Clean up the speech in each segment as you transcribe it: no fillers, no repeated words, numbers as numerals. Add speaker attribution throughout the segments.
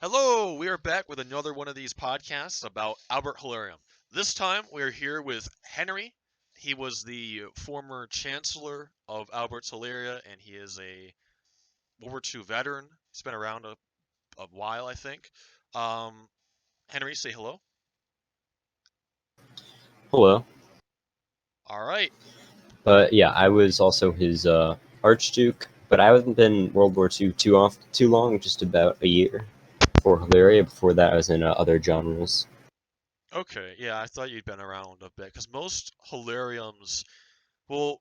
Speaker 1: Hello, we are back with another one of these podcasts about Albert Hellerium. This time we are here with Henry. He was the former Chancellor of Albert's Hilaria, and he is a World War II veteran. He's been around a while, I think. Um, Henry, say hello.
Speaker 2: Hello.
Speaker 1: All right.
Speaker 2: But yeah, I was also his Archduke, but I haven't been World War II too long, just about a year for Hilaria. Before that, I was in other genres.
Speaker 1: Okay. Yeah, I thought you'd been around a bit because most Hilariums, well,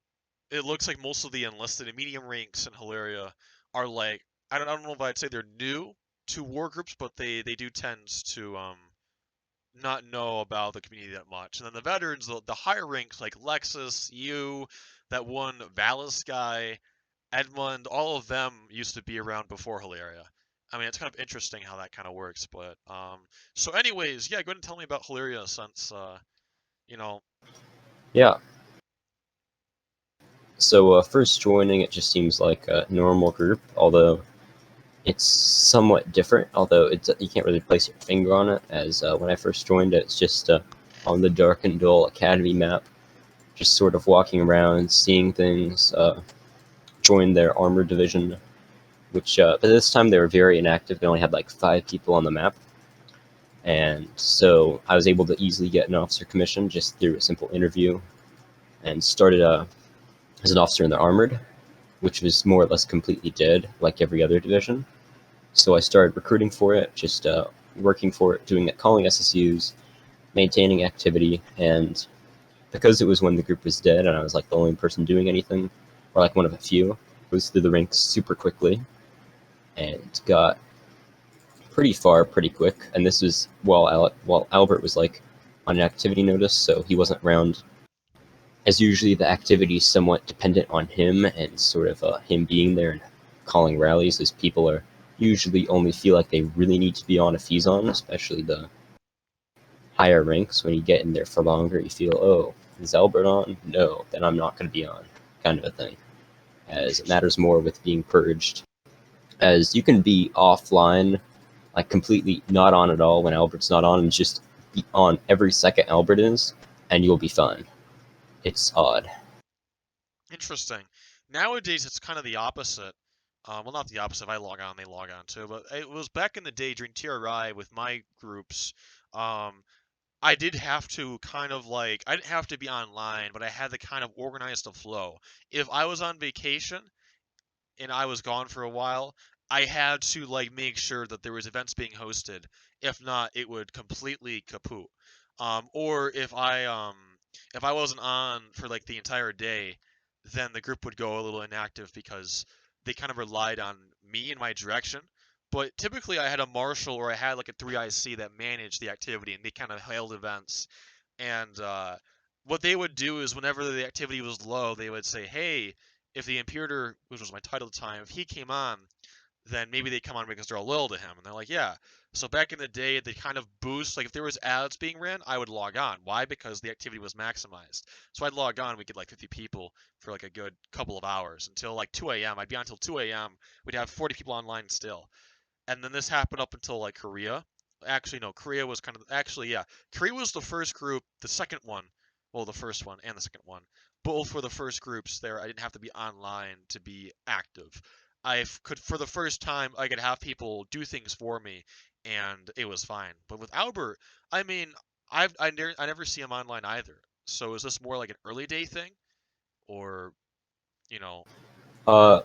Speaker 1: it looks like most of the enlisted and medium ranks in Hilaria are like I don't know if I'd say they're new to war groups, but they do tend to not know about the community that much. And then the veterans, the higher ranks like Lexus, you, that one Valis guy, Edmund, all of them used to be around before Hilaria. I mean, it's kind of interesting how that kind of works, but so anyways, yeah, go ahead and tell me about Hilaria since you know,
Speaker 2: Yeah. So first joining, it just seems like a normal group, although it's somewhat different. Although you can't really place your finger on it, as when I first joined, it's just on the dark and dull academy map, just sort of walking around, seeing things. Joined their armor division, which but this time they were very inactive. They only had like 5 people on the map, and so I was able to easily get an officer commission just through a simple interview, and started as an officer in the armored, which was more or less completely dead, like every other division. So I started recruiting for it, just working for it, doing it, calling SSUs, maintaining activity, and because it was when the group was dead and I was like the only person doing anything, or like one of a few, was through the ranks super quickly and got pretty far pretty quick. And this was while Albert was like on an activity notice, so he wasn't around. As usually, the activity is somewhat dependent on him and sort of him being there and calling rallies, as people are usually only feel like they really need to be on if he's on, especially the higher ranks. When you get in there for longer, you feel, oh, is Albert on? No, then I'm not going to be on, kind of a thing. As it
Speaker 1: interesting.
Speaker 2: matters more with being purged, as you can be offline, like completely not on at all when Albert's not on, and just be on every second Albert is, and you'll be fine. It's odd.
Speaker 1: Interesting. Nowadays, it's kind of the opposite. Well, not the opposite. If I log on, they log on too. But it was back in the day during TRI with my groups. Um, I did have to kind of like I didn't have to be online, but I had to kind of organize the flow. If I was on vacation and I was gone for a while, I had to like make sure that there was events being hosted. If not, it would completely kaput. Or if I wasn't on for like the entire day, then the group would go a little inactive because they kind of relied on me and my direction. But typically, I had a marshal or I had like a 3IC that managed the activity and they kind of held events. And what they would do is whenever the activity was low, they would say, "Hey, if the Imperator, which was my title at the time, if he came on, then maybe they come on because they're loyal to him." And they're like, "Yeah." So back in the day, they kind of boost. Like if there was ads being ran, I would log on. Why? Because the activity was maximized. So I'd log on. We get like 50 people for like a good couple of hours until like 2 a.m. I'd be on until 2 a.m. We'd have 40 people online still. And then this happened up until like Korea. Actually, no, Korea was kind of actually, yeah, Korea was the first group. The second one, well, the first one and the second one, both were the first groups there. I didn't have to be online to be active. I could, for the first time, I could have people do things for me, and it was fine. But with Albert, I mean, I never see him online either. So is this more like an early day thing, or you know?
Speaker 2: Uh,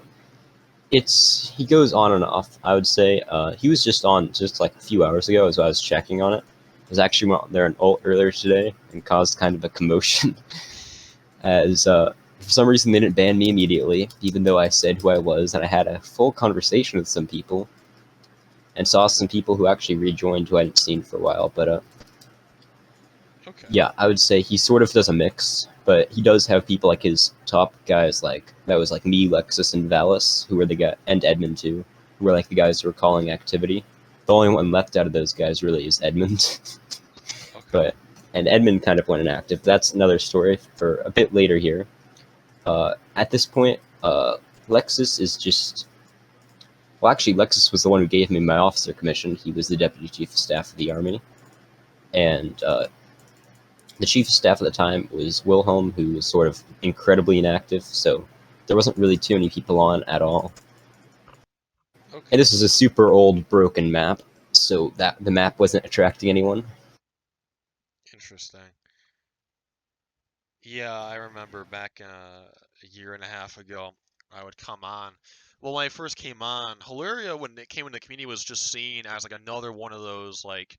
Speaker 2: it's he goes on and off. I would say he was just on just like a few hours ago as I was checking on it. I was actually went there an ult earlier today and caused kind of a commotion as for some reason they didn't ban me immediately, even though I said who I was and I had a full conversation with some people and saw some people who actually rejoined who I hadn't seen for a while. But
Speaker 1: Okay.
Speaker 2: yeah, I would say he sort of does a mix, but he does have people like his top guys, like that was like me, Lexus, and Valis, who were the guy, and Edmund too, who were like the guys who were calling activity. The only one left out of those guys really is Edmund,
Speaker 1: Okay.
Speaker 2: but and Edmund kind of went inactive. That's another story for a bit later here. At this point, Lexus is just Well, actually, Lexus was the one who gave me my officer commission. He was the deputy chief of staff of the army, and the chief of staff at the time was Wilhelm, who was sort of incredibly inactive. So there wasn't really too many people on at all. And
Speaker 1: Okay,
Speaker 2: this is a super old, broken map, so that the map wasn't attracting anyone.
Speaker 1: interesting. Yeah, I remember back a year and a half ago, I would come on. Well, when I first came on, Hilaria, when it came into the community, was just seen as like another one of those like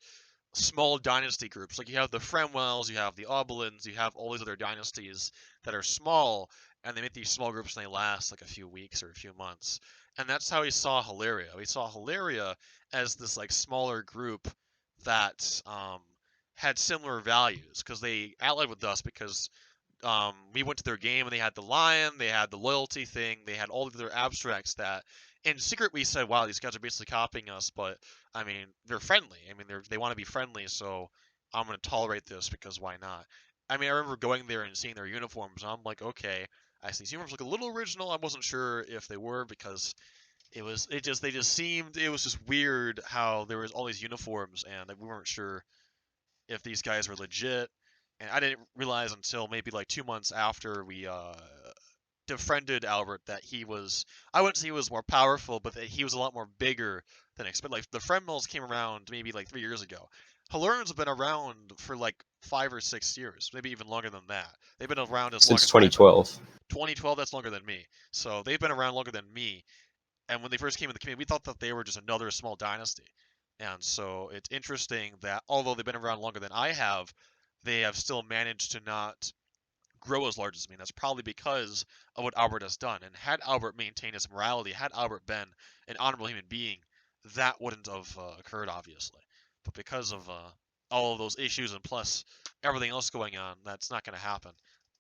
Speaker 1: small dynasty groups. Like you have the Fremwells, you have the Obelins, you have all these other dynasties that are small, and they make these small groups and they last like a few weeks or a few months. And that's how we saw Hilaria. We saw Hilaria as this like smaller group that had similar values because they allied with us because we went to their game and they had the lion, they had the loyalty thing, they had all of their abstracts that in secret we said, wow, these guys are basically copying us, but I mean, they're friendly. I mean, they want to be friendly, so I'm going to tolerate this because why not? I mean, I remember going there and seeing their uniforms, and I'm like, okay, I see these uniforms look a little original. I wasn't sure if they were because they just seemed it was just weird how there was all these uniforms and we weren't sure if these guys were legit. And I didn't realize until maybe like 2 months after we defriended Albert that he was, I wouldn't say he was more powerful, but that he was a lot more bigger than expected. Like the friend mills came around maybe like 3 years ago. Hellerians have been around for like 5 or 6 years, maybe even longer than that. They've been around as long
Speaker 2: Since
Speaker 1: as I've been.
Speaker 2: 2012.
Speaker 1: 2012, that's longer than me. So they've been around longer than me. And when they first came in the community, we thought that they were just another small dynasty. And so it's interesting that although they've been around longer than I have, they have still managed to not grow as large as me. And that's probably because of what Albert has done. And had Albert maintained his morality, had Albert been an honorable human being, that wouldn't have occurred, obviously. But because of all of those issues and plus everything else going on, that's not going to happen.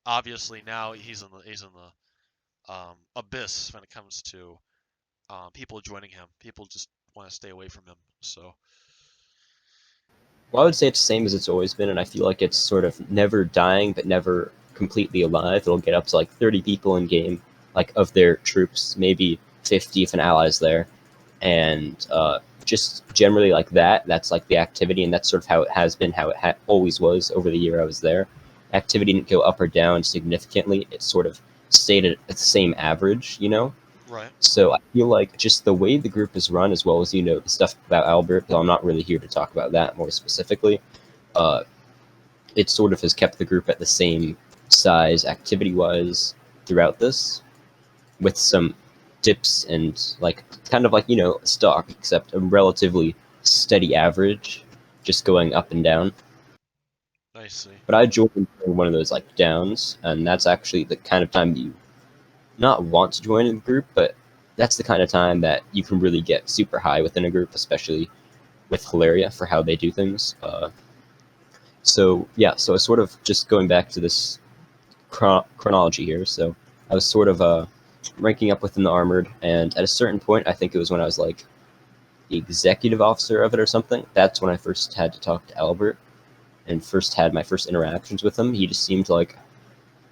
Speaker 1: Obviously, now he's in the abyss when it comes to people joining him. People just want to stay away from him. So
Speaker 2: Well, I would say it's the same as it's always been, and I feel like it's sort of never dying, but never completely alive. It'll get up to like 30 people in game, like of their troops, maybe 50 if an ally's there, and just generally like that. That's like the activity, and that's sort of how it has been, how it always was over the year I was there. Activity didn't go up or down significantly. It sort of stayed at the same average, you know.
Speaker 1: right,
Speaker 2: So I feel like just the way the group is run, as well as the stuff about Albert, though I'm not really here to talk about that more specifically. Uh, it sort of has kept the group at the same size, activity-wise, throughout this, with some dips and like kind of like stock, except a relatively steady average, just going up and down.
Speaker 1: I see.
Speaker 2: But I joined one of those like downs, and that's actually the kind of time you not want to join a group, but that's the kind of time that you can really get super high within a group, especially with Hilaria for how they do things. So yeah, so I was sort of just going back to this chronology here. So I was sort of ranking up within the armored, and at a certain point, I think it was when I was like the executive officer of it or something. That's when I first had to talk to Albert and first had my first interactions with him. He just seemed like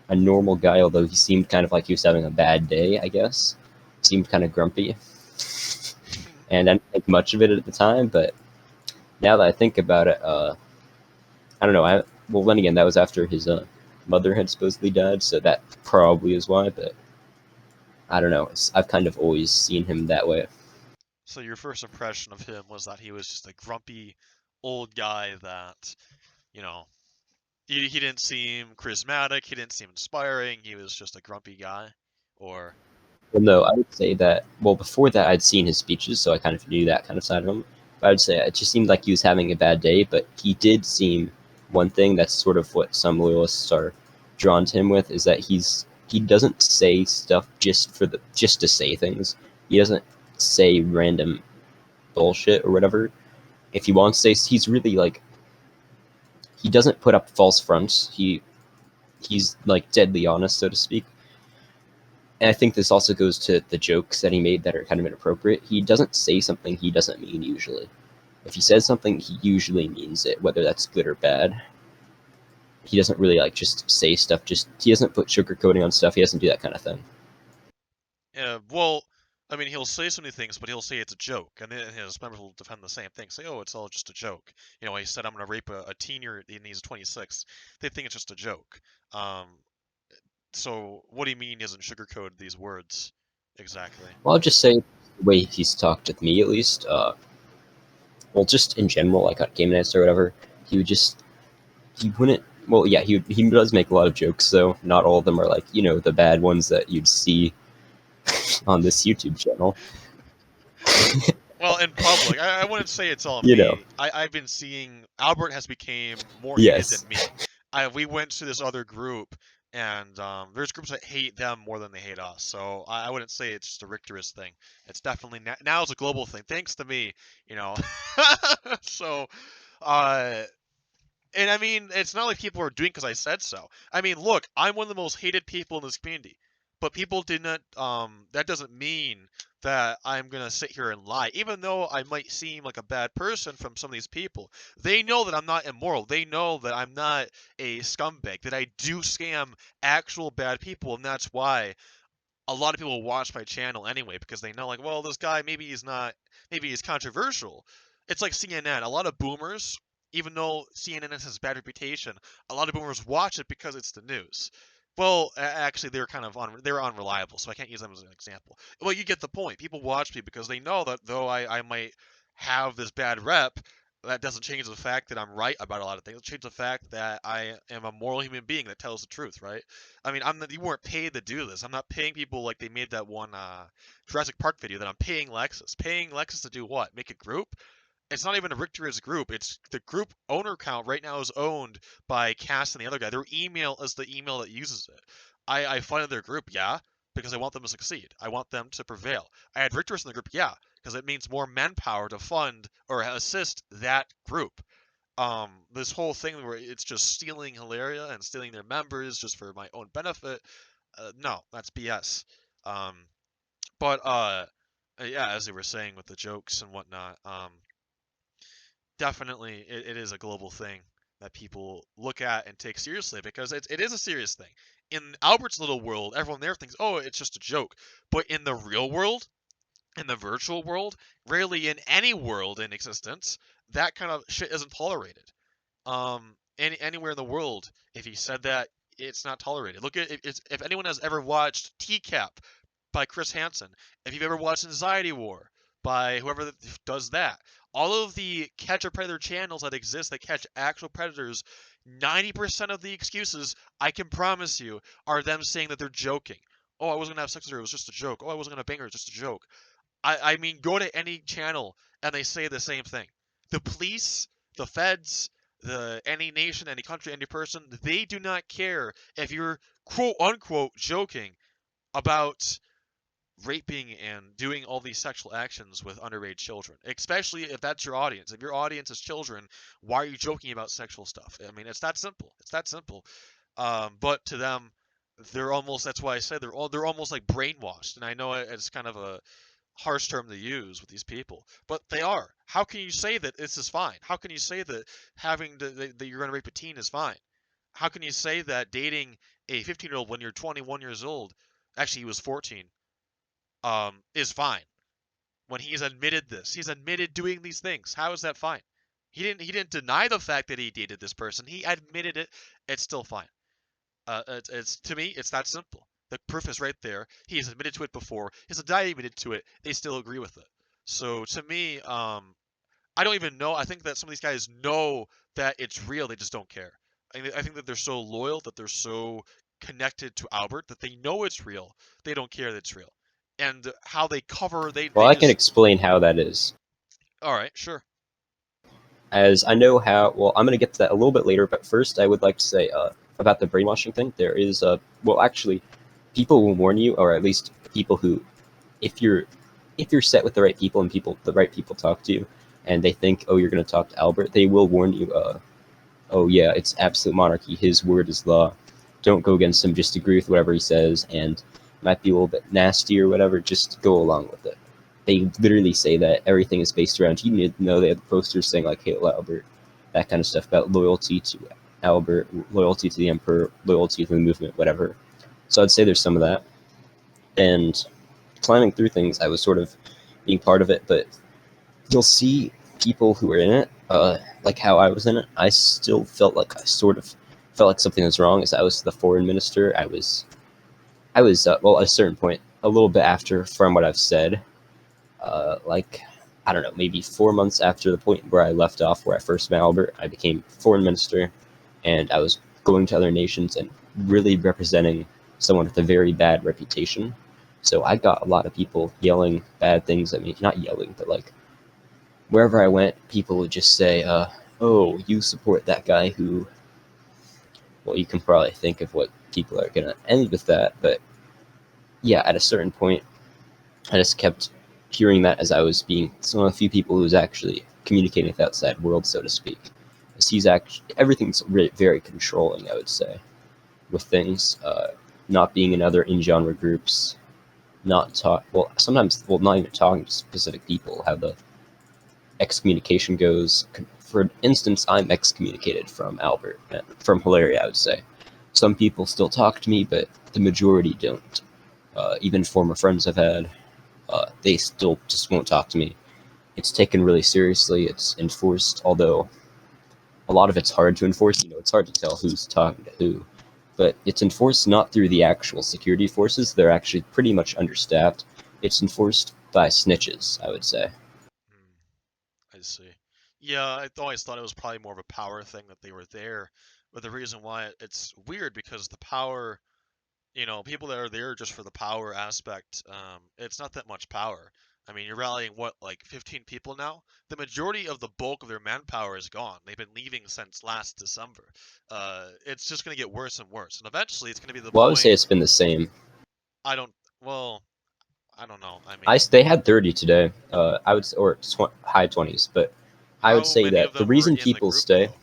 Speaker 2: a normal guy, although he seemed kind of like he was having a bad day, I guess. Seemed kind of grumpy, and I didn't think much of it at the time. But now that I think about it, I don't know. Well, then again, that was after his mother had supposedly died, so that probably is why. But I don't know. I've kind of always seen him that way.
Speaker 1: So your first impression of him was that he was just a grumpy old guy that, you know, he didn't seem charismatic, he didn't seem inspiring, he was just a grumpy guy, or
Speaker 2: Well, no, I would say that. Well, before that, I'd seen his speeches, so I kind of knew that kind of side of him. But I'd say it just seemed like he was having a bad day. But he did seem one thing that's sort of what some loyalists are drawn to him with is that he doesn't say stuff just to say things. He doesn't say random bullshit or whatever. If he wants to say, he's really like he doesn't put up false fronts. He's like deadly honest, so to speak. And I think this also goes to the jokes that he made that are kind of inappropriate. He doesn't say something he doesn't mean usually. If he says something, he usually means it, whether that's good or bad. He doesn't really like just say stuff. Just he doesn't put sugarcoating on stuff. He doesn't do that kind of thing.
Speaker 1: well, I mean, he'll say so many things, but he'll say it's a joke, and then his members will defend the same thing. Say, "Oh, it's all just a joke." You know, he said, "I'm gonna rape a teen year, and he's 26." They think it's just a joke. So what do you mean he hasn't sugarcoated these words exactly?
Speaker 2: Well, I'll just say the way he's talked with me, at least. Well, just in general, like on Game Nights or whatever, he would just he wouldn't. Well, yeah, he does make a lot of jokes, though. Not all of them are like the bad ones that you'd see on this YouTube channel.
Speaker 1: Well, in public, I wouldn't say it's all
Speaker 2: you know,
Speaker 1: me. I've been seeing Albert has become more hated
Speaker 2: yes.
Speaker 1: than me. We went to this other group, and there's groups that hate them more than they hate us. So I wouldn't say it's just a Richterist thing. It's definitely now it's a global thing, thanks to me. You know, so uh, and I mean, it's not like people are doing because I said so. I mean, look, I'm one of the most hated people in this community, but people did not. That doesn't mean that I'm gonna sit here and lie. Even though I might seem like a bad person from some of these people, they know that I'm not immoral. They know that I'm not a scumbag. That I do scam actual bad people, and that's why a lot of people watch my channel anyway because they know, like, well, this guy maybe he's controversial. It's like CNN. A lot of boomers, even though CNN has a bad reputation, a lot of boomers watch it because it's the news. Well, actually, they're unreliable, so I can't use them as an example. Well, you get the point. People watch me because they know that though I might have this bad rep, that doesn't change the fact that I'm right about a lot of things. It changes the fact that I am a moral human being that tells the truth, right? I mean, you weren't paid to do this. I'm not paying people like they made that one Jurassic Park video that I'm paying Lexus. Paying Lexus to do what? Make a group? It's not even a Richter's group. It's the group owner count right now is owned by Cass and the other guy. Their email is the email that uses it. I funded their group, yeah, because I want them to succeed. I want them to prevail. I had Richter's in the group, yeah, because it means more manpower to fund or assist that group. This whole thing where it's just stealing Hilaria and stealing their members just for my own benefit, no, that's BS. Um, but yeah, as they were saying with the jokes and whatnot, definitely it is a global thing that people look at and take seriously because it is a serious thing. In Albert's little world, everyone there thinks, oh, it's just a joke. But in the real world, in the virtual world, rarely in any world in existence, that kind of shit isn't tolerated. Anywhere in the world, if he said that, it's not tolerated. Look at if anyone has ever watched TCAP by Chris Hansen, if you've ever watched Anxiety War by whoever does that, all of the catch a predator channels that exist that catch actual predators, 90% of the excuses, I can promise you, are them saying that they're joking. Oh, I wasn't gonna have sex with her, it was just a joke. Oh, I wasn't gonna bang her, it's just a joke. I mean, go to any channel and they say the same thing. The police, the feds, any nation, any country, any person, they do not care if you're quote unquote joking about raping and doing all these sexual actions with underage children, especially if that's your audience. If your audience is children, why are you joking about sexual stuff? I mean, it's that simple. It's that simple. But to them, they're almost. That's why I said they're almost like brainwashed. And I know it's kind of a harsh term to use with these people, but they are. How can you say that this is fine? How can you say that that you're going to rape a teen is fine? How can you say that dating a 15-year-old when you're 21 years old, actually he was 14, is fine? When he's admitted this, he's admitted doing these things. How is that fine? He didn't deny the fact that he dated this person. He admitted it. It's still fine. It's to me, it's that simple. The proof is right there. He has admitted to it before. His dad admitted to it. They still agree with it. So to me, I don't even know. I think that some of these guys know that it's real. They just don't care. I think that they're so loyal, that they're so connected to Albert, that they know it's real. They don't care that it's real. And how they cover,
Speaker 2: Well,
Speaker 1: they
Speaker 2: I can
Speaker 1: just.
Speaker 2: explain how that is.
Speaker 1: All right, sure.
Speaker 2: As I know how, well, I'm going to get to that a little bit later, but first I would like to say about the brainwashing thing. There is, well, actually, people will warn you, or at least people who, if you're if you're set with the right people and the right people talk to you, and they think, oh, you're going to talk to Albert, they will warn you, oh yeah, it's absolute monarchy. His word is law. Don't go against him. Just agree with whatever he says, and might be a little bit nasty or whatever. Just go along with it. They literally say that everything is based around. You need to know they have posters saying like "Hail Albert," that kind of stuff about loyalty to Albert, loyalty to the Emperor, loyalty to the movement, whatever. So I'd say there's some of that, and planning through things. I was sort of being part of it, but you'll see people who are in it, like how I was in it. I still felt like I sort of felt like something was wrong. As I was the foreign minister, I was well, at a certain point, a little bit after from what I've said, like I don't know, maybe 4 months after the point where I left off, where I first met Albert, I became foreign minister, and I was going to other nations and really representing someone with a very bad reputation. So I got a lot of people yelling bad things at me, not yelling, but like wherever I went, people would just say, "Oh, you support that guy who." Well, you can probably think of what people are gonna end with that, but yeah, at a certain point, I just kept hearing that as I was being one of the few people who was actually communicating with the outside world, so to speak. Because he's actually everything's very controlling, I would say, with things, not being in other in-genre groups, not talk. Well, sometimes, well, not even talking to specific people. How the excommunication goes. For instance, I'm excommunicated from Albert, from Hilaria, I would say. Some people still talk to me, but the majority don't. Even former friends I've had, they still just won't talk to me. It's taken really seriously. It's enforced, although a lot of it's hard to enforce. It's hard to tell who's talking to who. But it's enforced not through the actual security forces. They're actually pretty much understaffed. It's enforced by snitches, I would say.
Speaker 1: I see. Yeah, I always thought it was probably more of a power thing that they were there, but the reason why it's weird because the power, people that are there just for the power aspect, it's not that much power. I mean, you're rallying what, like 15 people now? The majority of the bulk of their manpower is gone. They've been leaving since last December. It's just gonna get worse and worse, and eventually it's gonna be the
Speaker 2: Well, I would say
Speaker 1: point.
Speaker 2: it's been the same.
Speaker 1: I don't. Well, I don't know. I
Speaker 2: I
Speaker 1: mean,
Speaker 2: they had 30 today. I would or high 20s, but I would
Speaker 1: how
Speaker 2: say
Speaker 1: many of
Speaker 2: that the
Speaker 1: them were
Speaker 2: reason
Speaker 1: in the
Speaker 2: people
Speaker 1: group
Speaker 2: stay,
Speaker 1: though?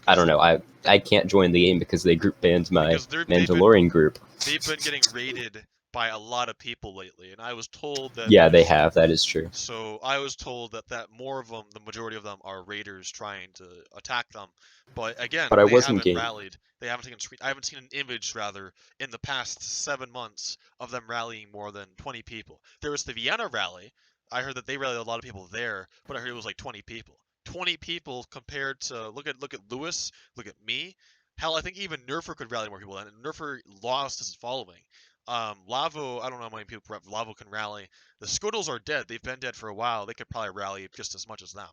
Speaker 2: I
Speaker 1: Because
Speaker 2: don't know. I can't join the game because they group banned my
Speaker 1: because
Speaker 2: Mandalorian group.
Speaker 1: they've been getting raided by a lot of people lately, and I was told that
Speaker 2: Yeah, they
Speaker 1: there's
Speaker 2: have. That is true.
Speaker 1: so I was told that more of them, the majority of them, are raiders trying to attack them. But again,
Speaker 2: But I
Speaker 1: they
Speaker 2: was in
Speaker 1: haven't
Speaker 2: game.
Speaker 1: rallied. They haven't taken screen. I haven't seen an image rather in the past 7 months of them rallying more than 20 people. There was the Vienna rally. I heard that they rallied a lot of people there, but I heard it was like 20 people. 20 people compared to look at Lewis, look at me. Hell, I think even Nerfer could rally more people, and Nerfer lost his following. Lavo, I don't know how many people Lavo can rally. The Scuddles are dead. They've been dead for a while. They could probably rally just as much as them.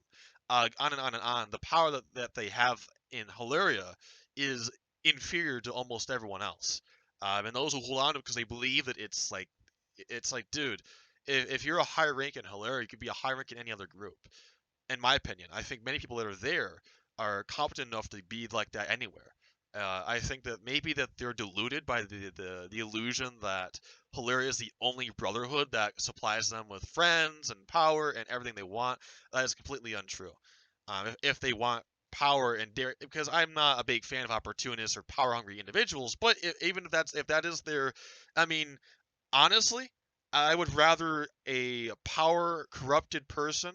Speaker 1: On and on and on. The power that they have in Hilaria is inferior to almost everyone else. And those who hold on to it because they believe that it's like, dude, if you're a high rank in Hilaria, you could be a high rank in any other group. In my opinion, I think many people that are there are competent enough to be like that anywhere. I think that maybe that they're deluded by the illusion that Hilaria is the only brotherhood that supplies them with friends and power and everything they want. That is completely untrue. If they want power and dare, because I'm not a big fan of opportunists or power hungry individuals, but even if that is their, I mean, honestly, I would rather a power corrupted person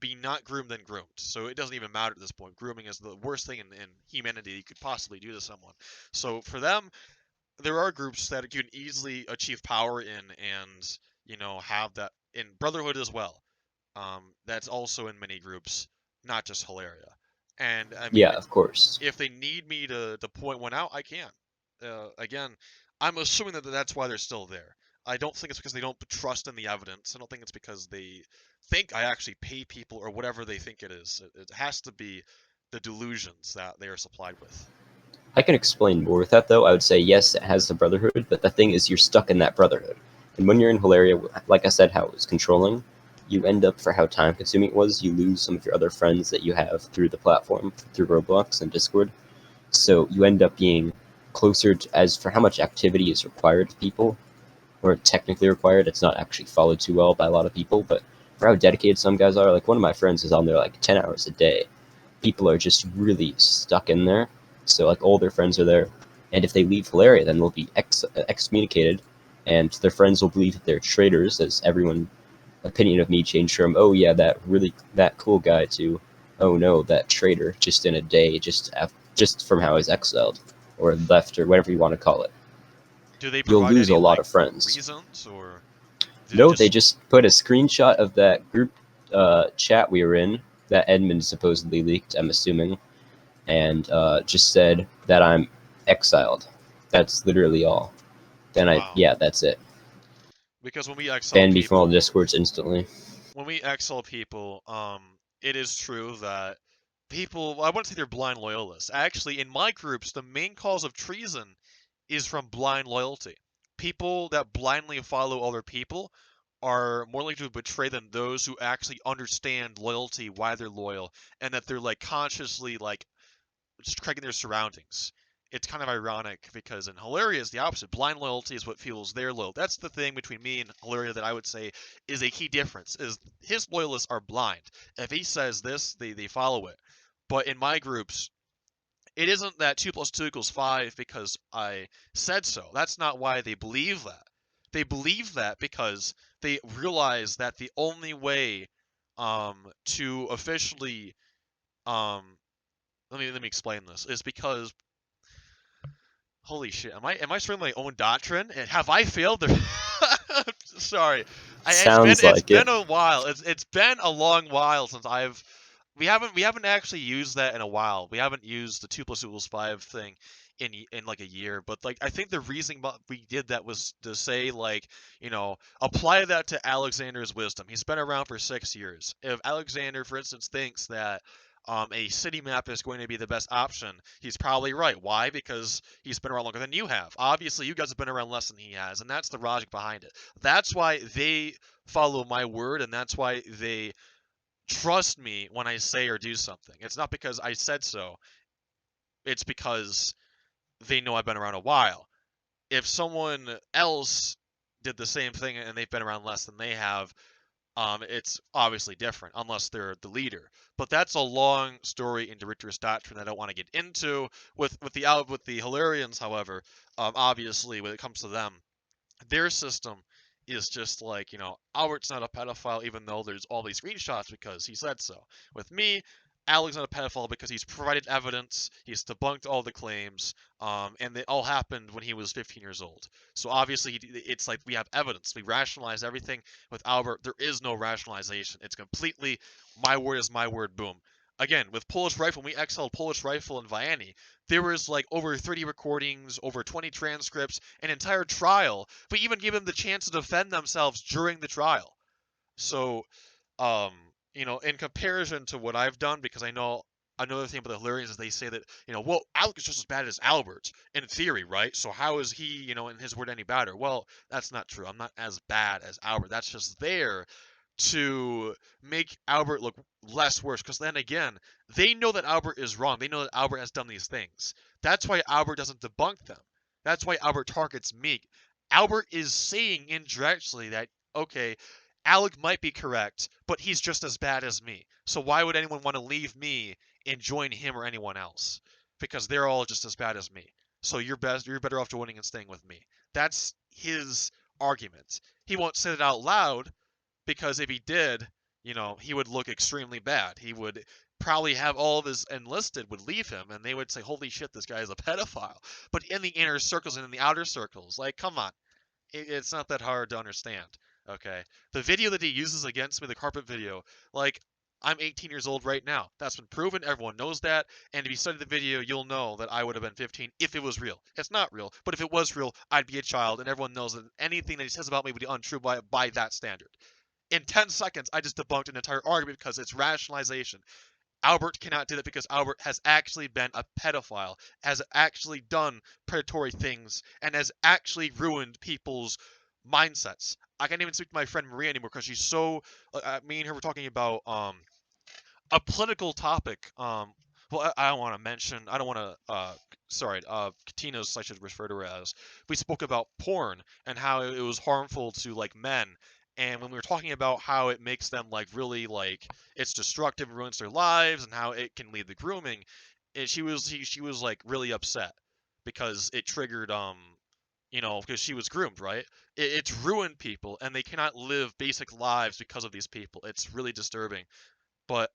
Speaker 1: be not groomed than groomed. So it doesn't even matter at this point. Grooming is the worst thing in humanity you could possibly do to someone. So for them, there are groups that can easily achieve power in and have that in Brotherhood as well. That's also in many groups, not just Hilaria. And I
Speaker 2: Yeah,
Speaker 1: mean,
Speaker 2: of course.
Speaker 1: if they need me to point one out, I can. Again, I'm assuming that that's why they're still there. I don't think it's because they don't trust in the evidence. I don't think it's because they think I actually pay people or whatever they think it is. It has to be the delusions that they are supplied with.
Speaker 2: I can explain more with that, though. I would say, yes, it has the Brotherhood, but the thing is, you're stuck in that Brotherhood. And when you're in Hilaria, like I said, how it was controlling, you end up, for how time consuming it was, you lose some of your other friends that you have through the platform, through Roblox and Discord. So you end up being closer to, as for how much activity is required of people, or technically required. It's not actually followed too well by a lot of people, but for how dedicated some guys are, like one of my friends is on there like 10 hours a day. People are just really stuck in there. So like all their friends are there, and if they leave Hilaria, then they'll be excommunicated, and their friends will believe that they're traitors, as everyone opinion of me changed from that cool guy to oh no, that traitor, just in a day, just from how he's exiled or left or whatever you want to call it.
Speaker 1: Do they
Speaker 2: You'll
Speaker 1: provide
Speaker 2: lose
Speaker 1: any
Speaker 2: a lot
Speaker 1: like
Speaker 2: of friends.
Speaker 1: reasons or? Did he
Speaker 2: No, they
Speaker 1: just?
Speaker 2: just put a screenshot of that group chat we were in that Edmund supposedly leaked, I'm assuming, and just said that I'm exiled. That's literally all. Then
Speaker 1: Wow.
Speaker 2: yeah, that's it.
Speaker 1: Because when we exile
Speaker 2: Banned me from all the
Speaker 1: people,
Speaker 2: discords instantly.
Speaker 1: it is true that people, I wouldn't say they're blind loyalists. Actually, in my groups, the main cause of treason is from blind loyalty. People that blindly follow other people are more likely to betray than those who actually understand loyalty, why they're loyal, and that they're like consciously like just correcting their surroundings. It's kind of ironic because in Hilaria is the opposite. Blind loyalty is what fuels their loyal. That's the thing between me and Hilaria that I would say is a key difference. Is his loyalists are blind. If he says this, they follow it. But in my groups, it isn't that 2 plus 2 equals 5 because I said so. That's not why they believe that. They believe that because they realize that the only way to officially um, let me explain this is because holy shit, am I spreading my own doctrine? And have I failed? Sorry, it's been
Speaker 2: Sounds
Speaker 1: it's
Speaker 2: like it.
Speaker 1: been a while. It's been a long while since I've we haven't actually used that in a while. We haven't used the 2 plus 2 equals 5 thing in like a year. But like I think the reason we did that was to say like apply that to Alexander's wisdom. He's been around for 6 years. If Alexander, for instance, thinks that a city map is going to be the best option, he's probably right. Why? Because he's been around longer than you have. Obviously, you guys have been around less than he has, and that's the logic behind it. That's why they follow my word, and that's why they trust me when I say or do something. It's not because I said so. It's because they know I've been around a while. If someone else did the same thing and they've been around less than they have, it's obviously different unless they're the leader. But that's a long story in Richter's doctrine I don't want to get into. With the Hellerians, however, obviously when it comes to them, their system is just like, Albert's not a pedophile even though there's all these screenshots because he said so. With me, Alec's not a pedophile because he's provided evidence, he's debunked all the claims, and they all happened when he was 15 years old. So obviously, it's like we have evidence. We rationalize everything. With Albert, there is no rationalization. It's completely my word is my word, boom. Again, with Polish Rifle, when we exiled Polish Rifle and Vianney, there was like over 30 recordings, over 20 transcripts, an entire trial, but even give them the chance to defend themselves during the trial. So, um, in comparison to what I've done, because I know another thing about the Hellerians is they say that, well, Alec is just as bad as Albert, in theory, right? So how is he, in his word any better? Well, that's not true. I'm not as bad as Albert. That's just there to make Albert look less worse. Because then again, they know that Albert is wrong. They know that Albert has done these things. That's why Albert doesn't debunk them. That's why Albert targets me. Albert is saying indirectly that, okay, Alec might be correct, but he's just as bad as me. So why would anyone want to leave me and join him or anyone else? Because they're all just as bad as me. So you're better off joining and staying with me. That's his argument. He won't say it out loud, because if he did, he would look extremely bad. He would probably have all of his enlisted would leave him, and they would say, "Holy shit, this guy is a pedophile." But in the inner circles and in the outer circles, like, come on, it's not that hard to understand. Okay, the video that he uses against me, the carpet video, like. I'm 18 years old right now. That's been proven. Everyone knows that. And if you study the video, you'll know that I would have been 15 if it was real. It's not real, but if it was real, I'd be a child, and everyone knows that anything that he says about me would be untrue by that standard. In 10 seconds, I just debunked an entire argument because it's rationalization. Albert cannot do that because Albert has actually been a pedophile, has actually done predatory things, and has actually ruined people's mindsets. I can't even speak to my friend Maria anymore because she's so. Me and her were talking about a political topic. Well, I don't want to mention. I don't want to. Sorry. Katinos, I should refer to her as. We spoke about porn and how it was harmful to like men. And when we were talking about how it makes them like really like it's destructive and ruins their lives and how it can lead to grooming, she was like really upset because it triggered because she was groomed, right? It's ruined people and they cannot live basic lives because of these people. It's really disturbing. But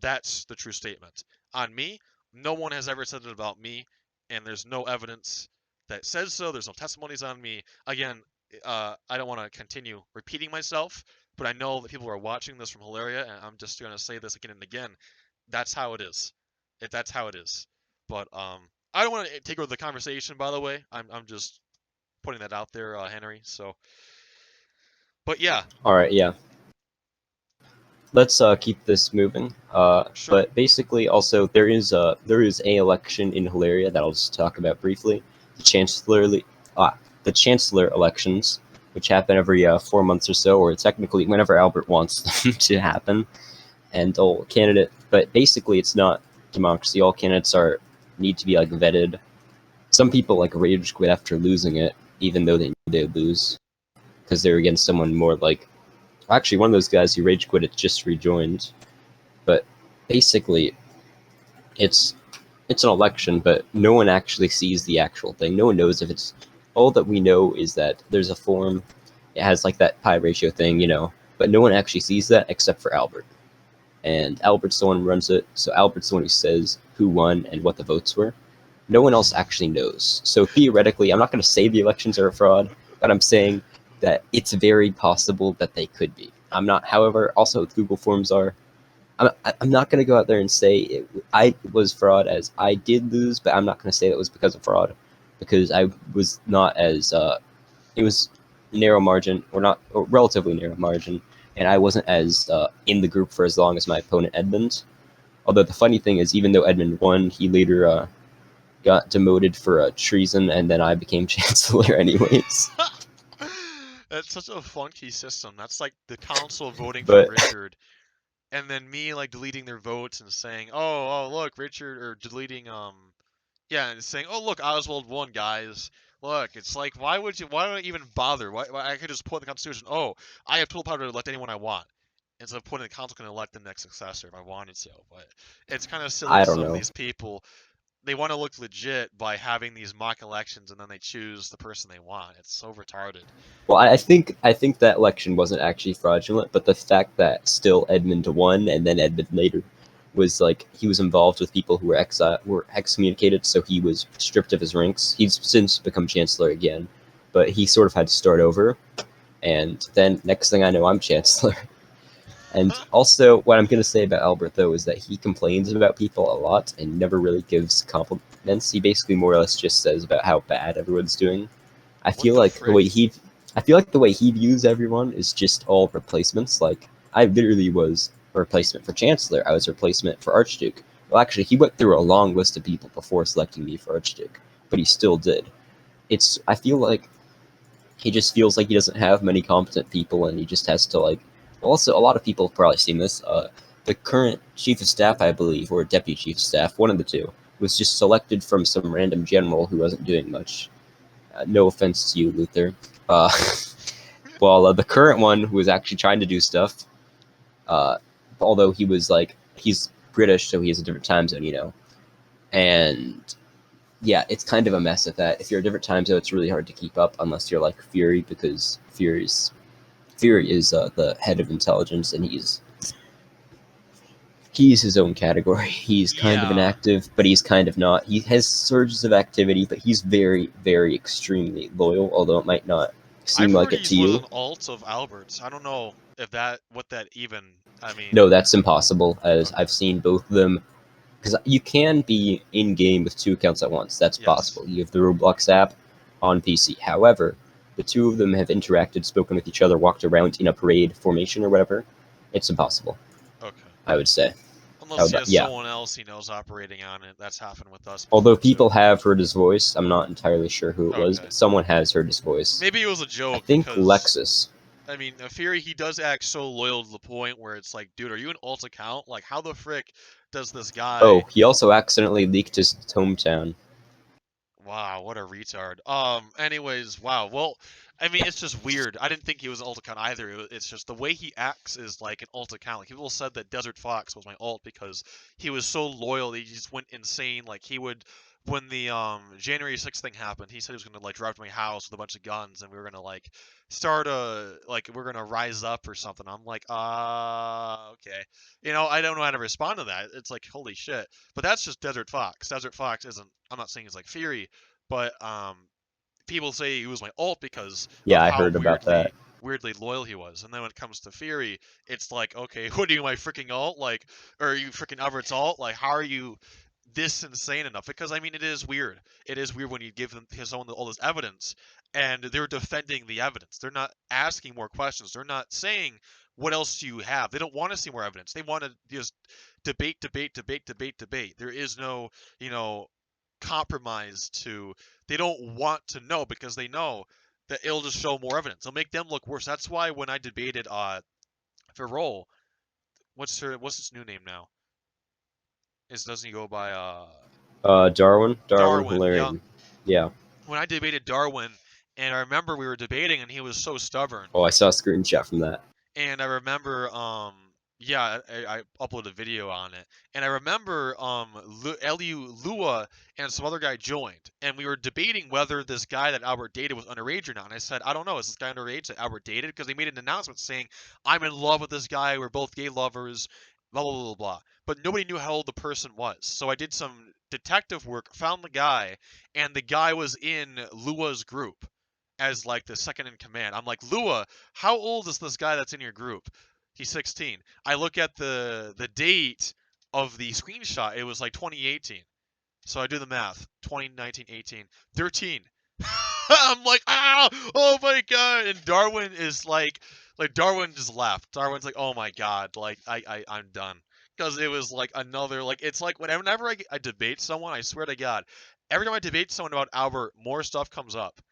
Speaker 1: that's the true statement. On me, no one has ever said it about me, and there's no evidence that says so. There's no testimonies on me. Again, I don't want to continue repeating myself, but I know that people are watching this from Hilaria, and I'm just gonna say this again and again. That's how it is. That's how it is. But I don't want to take over the conversation. By the way, I'm just putting that out there, Henry. So, but yeah,
Speaker 2: All right, yeah. Let's keep this moving.
Speaker 1: sure.
Speaker 2: But basically, also there is a election in Hilaria that I'll just talk about briefly. The chancellor ah, the chancellor elections, which happen every 4 months or so, or technically whenever Albert wants them to happen. And all candidate, but basically it's not democracy. All candidates are need to be like vetted. Some people like rage quit after losing it, even though they knew they'd lose because they're against someone more like. Actually, one of those guys who rage quit it just rejoined. But basically, it's it's an election, but no one actually sees the actual thing. No one knows if it's. All that we know is that there's a form. It has like that pi ratio thing. But no one actually sees that except for Albert. And Albert's the one who runs it. So Albert's the one who says who won and what the votes were. No one else actually knows. So theoretically, I'm not going to say the elections are a fraud, but I'm saying that it's very possible that they could be. I'm not, however, also Google Forms are. I'm not going to go out there and say I was fraud as I did lose, but I'm not going to say that was because of fraud, because I was not as it was narrow margin or not or relatively narrow margin, and I wasn't as in the group for as long as my opponent Edmund. Although the funny thing is, even though Edmund won, he later got demoted for treason, and then I became chancellor anyways.
Speaker 1: That's such a funky system. That's like the council voting for
Speaker 2: But
Speaker 1: Richard, and then me like deleting their votes and saying, "Oh, look, Richard," or deleting yeah, and saying, "Oh, look, Oswald won, guys. Look, it's like, why would I even bother? Why I could just put in the Constitution, oh, I have total power to elect anyone I want, instead of putting the council can elect the next successor if I wanted to. But it's kind of silly
Speaker 2: I
Speaker 1: that
Speaker 2: don't
Speaker 1: some of
Speaker 2: know.
Speaker 1: these people they want to look legit by having these mock elections and then they choose the person they want. It's so retarded.
Speaker 2: Well, I think that election wasn't actually fraudulent, but the fact that still Edmund won, and then Edmund later was like he was involved with people who were excommunicated, so he was stripped of his ranks. He's since become chancellor again, but he sort of had to start over. And then next thing I know, I'm chancellor. And also, what I'm going to say about Albert though is that he complains about people a lot and never really gives compliments. He basically more or less just says about how bad everyone's doing. I
Speaker 1: What
Speaker 2: feel
Speaker 1: the
Speaker 2: like the way
Speaker 1: frick?
Speaker 2: he, I feel like the way he views everyone is just all replacements. Like I literally was a replacement for Chancellor. I was a replacement for Archduke. Well, actually, he went through a long list of people before selecting me for Archduke, but he still did. I feel like he just feels like he doesn't have many competent people, and he just has to like. Also, a lot of people have probably seen this. The current chief of staff, I believe, or deputy chief of staff, one of the two, was just selected from some random general who wasn't doing much. No offense to you, Luther. Uh, well, the current one who was actually trying to do stuff, uh, although he's British, so he has a different time zone. And yeah, it's kind of a mess at that. If you're a different time zone, it's really hard to keep up unless you're like Fury, because Fury is the head of intelligence, and he's his own category. He's kind of
Speaker 1: Yeah,
Speaker 2: inactive, but he's kind of not. He has surges of activity, but he's very, very extremely loyal, although it might not seem
Speaker 1: I've
Speaker 2: like
Speaker 1: heard
Speaker 2: it
Speaker 1: he
Speaker 2: to
Speaker 1: was
Speaker 2: you.
Speaker 1: an alt of Albert's. I don't know if that what that even. I mean,
Speaker 2: No, that's impossible, as
Speaker 1: okay,
Speaker 2: I've seen both of them. Because you can be in game with two accounts at once. That's
Speaker 1: yes,
Speaker 2: possible. You have the Roblox app on PC. However, the two of them have interacted, spoken with each other, walked around in a parade formation or whatever. It's impossible,
Speaker 1: okay.
Speaker 2: I would say. How
Speaker 1: Unless he
Speaker 2: about,
Speaker 1: has
Speaker 2: yeah.
Speaker 1: someone else he knows operating on it. That's happened with us
Speaker 2: Although
Speaker 1: before too.
Speaker 2: people have heard his voice, I'm not entirely sure who it was,
Speaker 1: Okay,
Speaker 2: but someone has heard his voice.
Speaker 1: maybe it was a
Speaker 2: I
Speaker 1: joke
Speaker 2: think
Speaker 1: because
Speaker 2: Lexus.
Speaker 1: I mean, Fury he does act so loyal to the point where it's like, dude, are you an alt account? Like, how the frick does this
Speaker 2: Oh,
Speaker 1: guy?
Speaker 2: he also accidentally leaked his hometown.
Speaker 1: Wow, what a retard. Anyways, wow. Well, I mean, it's just weird. I didn't think he was an alt account either. It's just the way he acts is like an alt account. Like people said that Desert Fox was my alt because he was so loyal that he just went insane. Like he would, when the January 6th thing happened, he said he was gonna like drive to my house with a bunch of guns and we were gonna like start a like we're gonna rise up or something. I'm like, okay. I don't know how to respond to that. It's like holy shit. But that's just Desert Fox. Desert Fox isn't. I'm not saying he's like Fury, but people say he was my alt because
Speaker 2: Yeah,
Speaker 1: of
Speaker 2: I
Speaker 1: how
Speaker 2: heard about that.
Speaker 1: weirdly loyal he was. And then when it comes to Fury, it's like, okay, what are you, my freaking alt? Like, or are you freaking Everett's alt? Like, how are you this insane enough? Because I mean, it is weird. It is weird when you give them someone all this evidence and they're defending the evidence. They're not asking more questions. They're not saying what else do you have. They don't want to see more evidence. They want to just debate, debate, debate, debate, debate. There is no, you know, compromise to. They don't want to know because they know that it'll just show more evidence. It'll make them look worse. That's why when I debated Ferrol, what's his new name now? Is doesn't he go by
Speaker 2: Darwin
Speaker 1: Darwin? Yeah.
Speaker 2: Hellerian. Yeah.
Speaker 1: When I debated Darwin, and I remember we were debating, and he was so stubborn.
Speaker 2: Oh, I saw a screenshot from that.
Speaker 1: And I remember, yeah, I uploaded a video on it, and I remember, Lua and some other guy joined, and we were debating whether this guy that Albert dated was underage or not. And I said, I don't know, is this guy underage that Albert dated? Because they made an announcement saying, I'm in love with this guy, we're both gay lovers, blah blah blah blah. But nobody knew how old the person was, so I did some detective work, found the guy, and the guy was in Lua's group as like the second in command. I'm like, Lua, how old is this guy that's in your group? He's 16. I look at the date of the screenshot. It was like 2018. So I do the math. 2019, 18, 13. I'm like, oh my god. And Darwin is like Darwin just laughed. Darwin's like, oh my god, like I'm done. Because it was like another, like, it's like whenever I debate someone, I swear to God, every time I debate someone about Albert, more stuff comes up.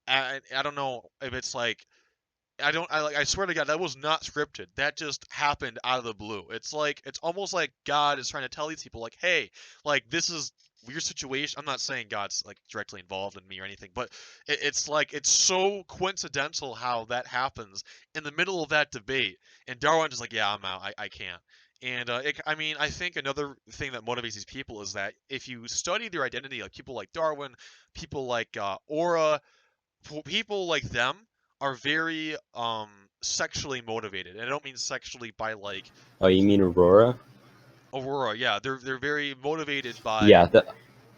Speaker 1: And I don't know if it's like I swear to God, that was not scripted. That just happened out of the blue. It's like it's almost like God is trying to tell these people like, hey, like this is your situation. I'm not saying God's like directly involved in me or anything, but it's like it's so coincidental how that happens in the middle of that debate. And Darwin is like, yeah, I'm out. I can't. And I mean, I think another thing that motivates these people is that if you study their identity, like people like Darwin, people like Aura, people like them are very sexually motivated. And I don't mean sexually by like
Speaker 2: Oh, you mean Aurora?
Speaker 1: Aurora. Yeah, they're very motivated by
Speaker 2: Yeah.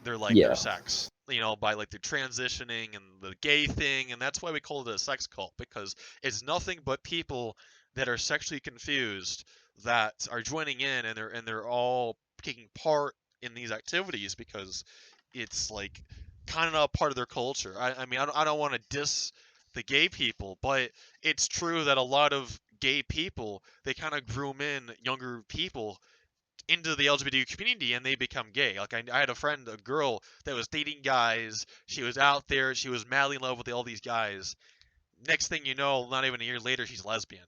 Speaker 1: their
Speaker 2: Yeah.
Speaker 1: sex. You know, by like the transitioning and the gay thing, and that's why we call it a sex cult, because it's nothing but people that are sexually confused that are joining in, and they're all taking part in these activities because it's like kind of a part of their culture. I mean, I don't want to diss the gay people, but it's true that a lot of gay people, they kind of groom in younger people into the LGBT community and they become gay. Like I had a friend, a girl that was dating guys. She was out there. She was madly in love with all these guys. Next thing you know, not even a year later, she's lesbian.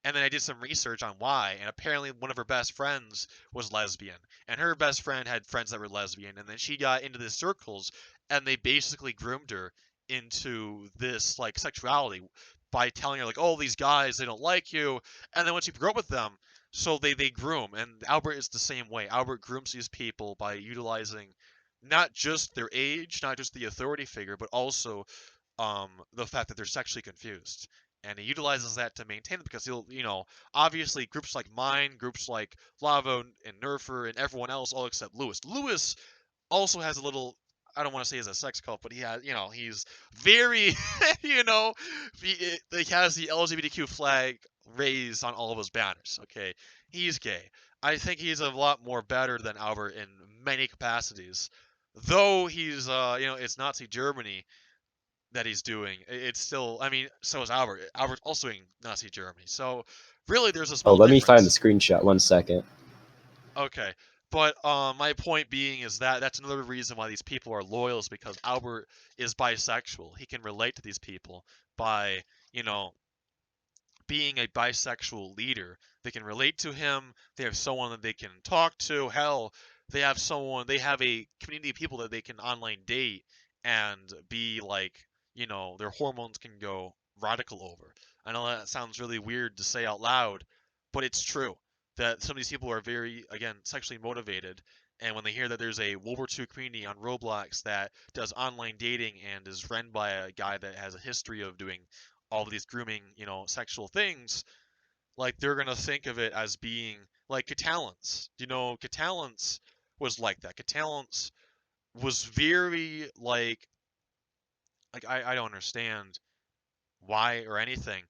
Speaker 1: And then I did some research on why, and apparently one of her best friends was lesbian, and her best friend had friends that were lesbian, and then she got into the circles, and they basically groomed her into this like sexuality by telling her like, oh, these guys they don't like you, and then once you grow up with them, so they groom, and Albert is the same way. Albert grooms these people by utilizing not just their age, not just the authority figure, but also the fact that they're sexually confused, and he utilizes that to maintain it because he'll, obviously groups like mine, groups like Lavo and Nerfer and everyone else, all except Lewis. Lewis also has a little. I don't want to say he's a sex cult, but he has, he's very, you know, he has the LGBTQ flag raised on all of his banners. Okay, he's gay. I think he's a lot more better than Albert in many capacities, though he's, it's Nazi Germany that he's doing. It's still, I mean, so is Albert. Albert's also in Nazi Germany. So really, there's a
Speaker 2: Oh,
Speaker 1: small
Speaker 2: let me find the
Speaker 1: difference.
Speaker 2: screenshot. 1 second.
Speaker 1: Okay, but my point being is that that's another reason why these people are loyal is because Albert is bisexual. He can relate to these people by, you know, being a bisexual leader. They can relate to him. They have someone that they can talk to. Hell, they have a community of people that they can online date and be like, their hormones can go radical over. I know that sounds really weird to say out loud, but it's true that some of these people are very, again, sexually motivated. And when they hear that there's a World War II community on Roblox that does online dating and is run by a guy that has a history of doing all of these grooming, sexual things, like they're gonna think of it as being like Catalans. Catalans was like that. Catalans was very like like I don't understand why or anything,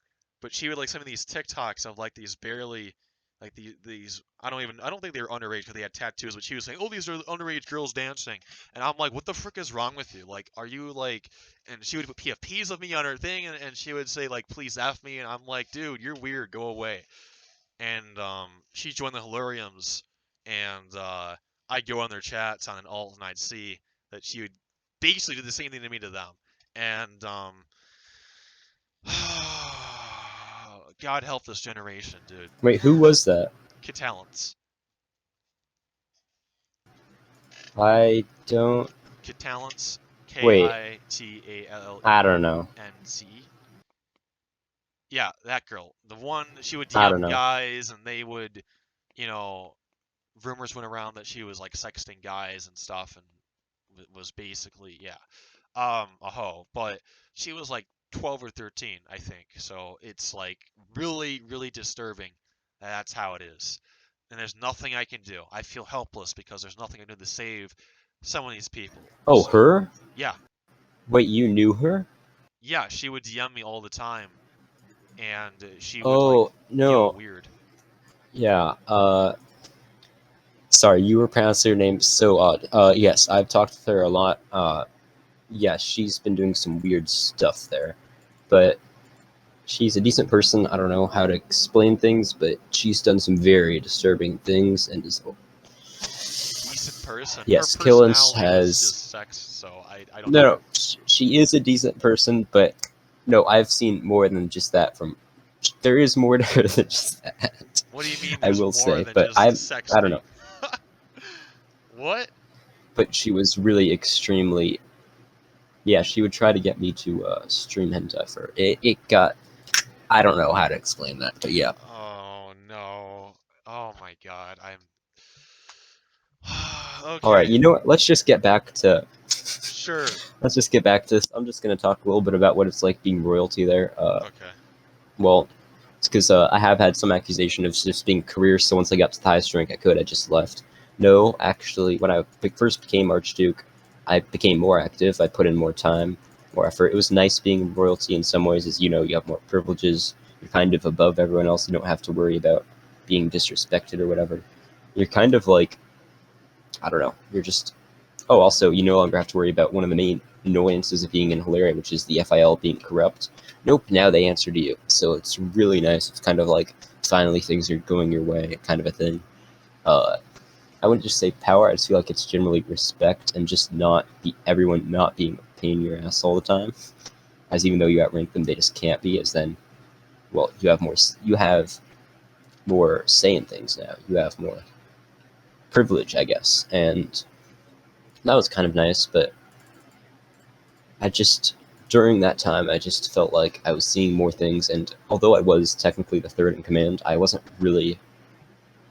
Speaker 1: but she would like some of these TikToks of like these barely like these I don't think they were underage because they had tattoos, but she was saying, "Oh, these are underage girls dancing," and I'm like, "What the frick is wrong with you? Like, are you like?" And she would put PFPs of me on her thing, and she would say like, "Please F me," and I'm like, "Dude, you're weird. Go away." And she joined the Helleriums, and I'd go on their chats on an alt, and I'd see that she would basically do the same thing to me to them, and God help this generation, dude.
Speaker 2: Wait, who was that?
Speaker 1: Kitalents.
Speaker 2: I don't.
Speaker 1: Kitalents.
Speaker 2: Wait, I don't know.
Speaker 1: Kitallenc. Yeah, that girl. The one, she would
Speaker 2: I don't
Speaker 1: DM
Speaker 2: know.
Speaker 1: guys, and they would, you know, rumors went around that she was like sexting guys and stuff, and was basically, yeah, a hoe. But she was like 12 or 13, I think. So it's like really, really disturbing. That's how it is. And there's nothing I can do. I feel helpless because there's nothing I can do to save some of these people.
Speaker 2: Oh,
Speaker 1: So,
Speaker 2: her?
Speaker 1: yeah,
Speaker 2: Wait, you knew her?
Speaker 1: yeah, she would DM me all the time, and she would like,
Speaker 2: Oh,
Speaker 1: yo,
Speaker 2: no.
Speaker 1: weird.
Speaker 2: Yeah, sorry, you were pronouncing her name so odd. Yes, I've talked with her a lot. Yeah, she's been doing some weird stuff there. But she's a decent person. I don't know how to explain things, but she's done some very disturbing things. And is,
Speaker 1: Decent person. Her
Speaker 2: yes, Killens
Speaker 1: personality was
Speaker 2: has.
Speaker 1: just sex, so I don't
Speaker 2: No,
Speaker 1: know.
Speaker 2: no, she is a decent person, but no, I've seen more than just that from. There is more to her than just that,
Speaker 1: What do you mean
Speaker 2: I
Speaker 1: there's
Speaker 2: will
Speaker 1: more
Speaker 2: say.
Speaker 1: than
Speaker 2: But
Speaker 1: just
Speaker 2: I don't know.
Speaker 1: sexting? What?
Speaker 2: But she was really extremely. Yeah, she would try to get me to stream hentai for her. It got. I don't know how to explain that, but yeah.
Speaker 1: Oh no. Oh my god. I'm
Speaker 2: All right,
Speaker 1: okay.
Speaker 2: you know what? Let's just get back to.
Speaker 1: Sure.
Speaker 2: Let's just get back to this. I'm just gonna talk a little bit about what it's like being royalty there.
Speaker 1: Okay.
Speaker 2: Well, it's because I have had some accusation of just being career. So once I got to the highest rank I could, I just left. No, actually, when I first became Archduke, I became more active. I put in more time, more effort. It was nice being royalty in some ways, as you know, you have more privileges. You're kind of above everyone else. You don't have to worry about being disrespected or whatever. You're kind of like, I don't know. You're just. Oh, also, you no longer have to worry about one of the main annoyances of being in Hellerian, which is the FIL being corrupt. Nope, now they answer to you. So it's really nice. It's kind of like finally things are going your way, kind of a thing. Uh, I wouldn't just say power. I just feel like it's generally respect and just not be everyone not being a pain in your ass all the time. As even though you outrank them, they just can't be. As then, well, you have more say in things now. You have more privilege, I guess, and that was kind of nice. But I just during that time I just felt like I was seeing more things, and although I was technically the third in command, I wasn't really.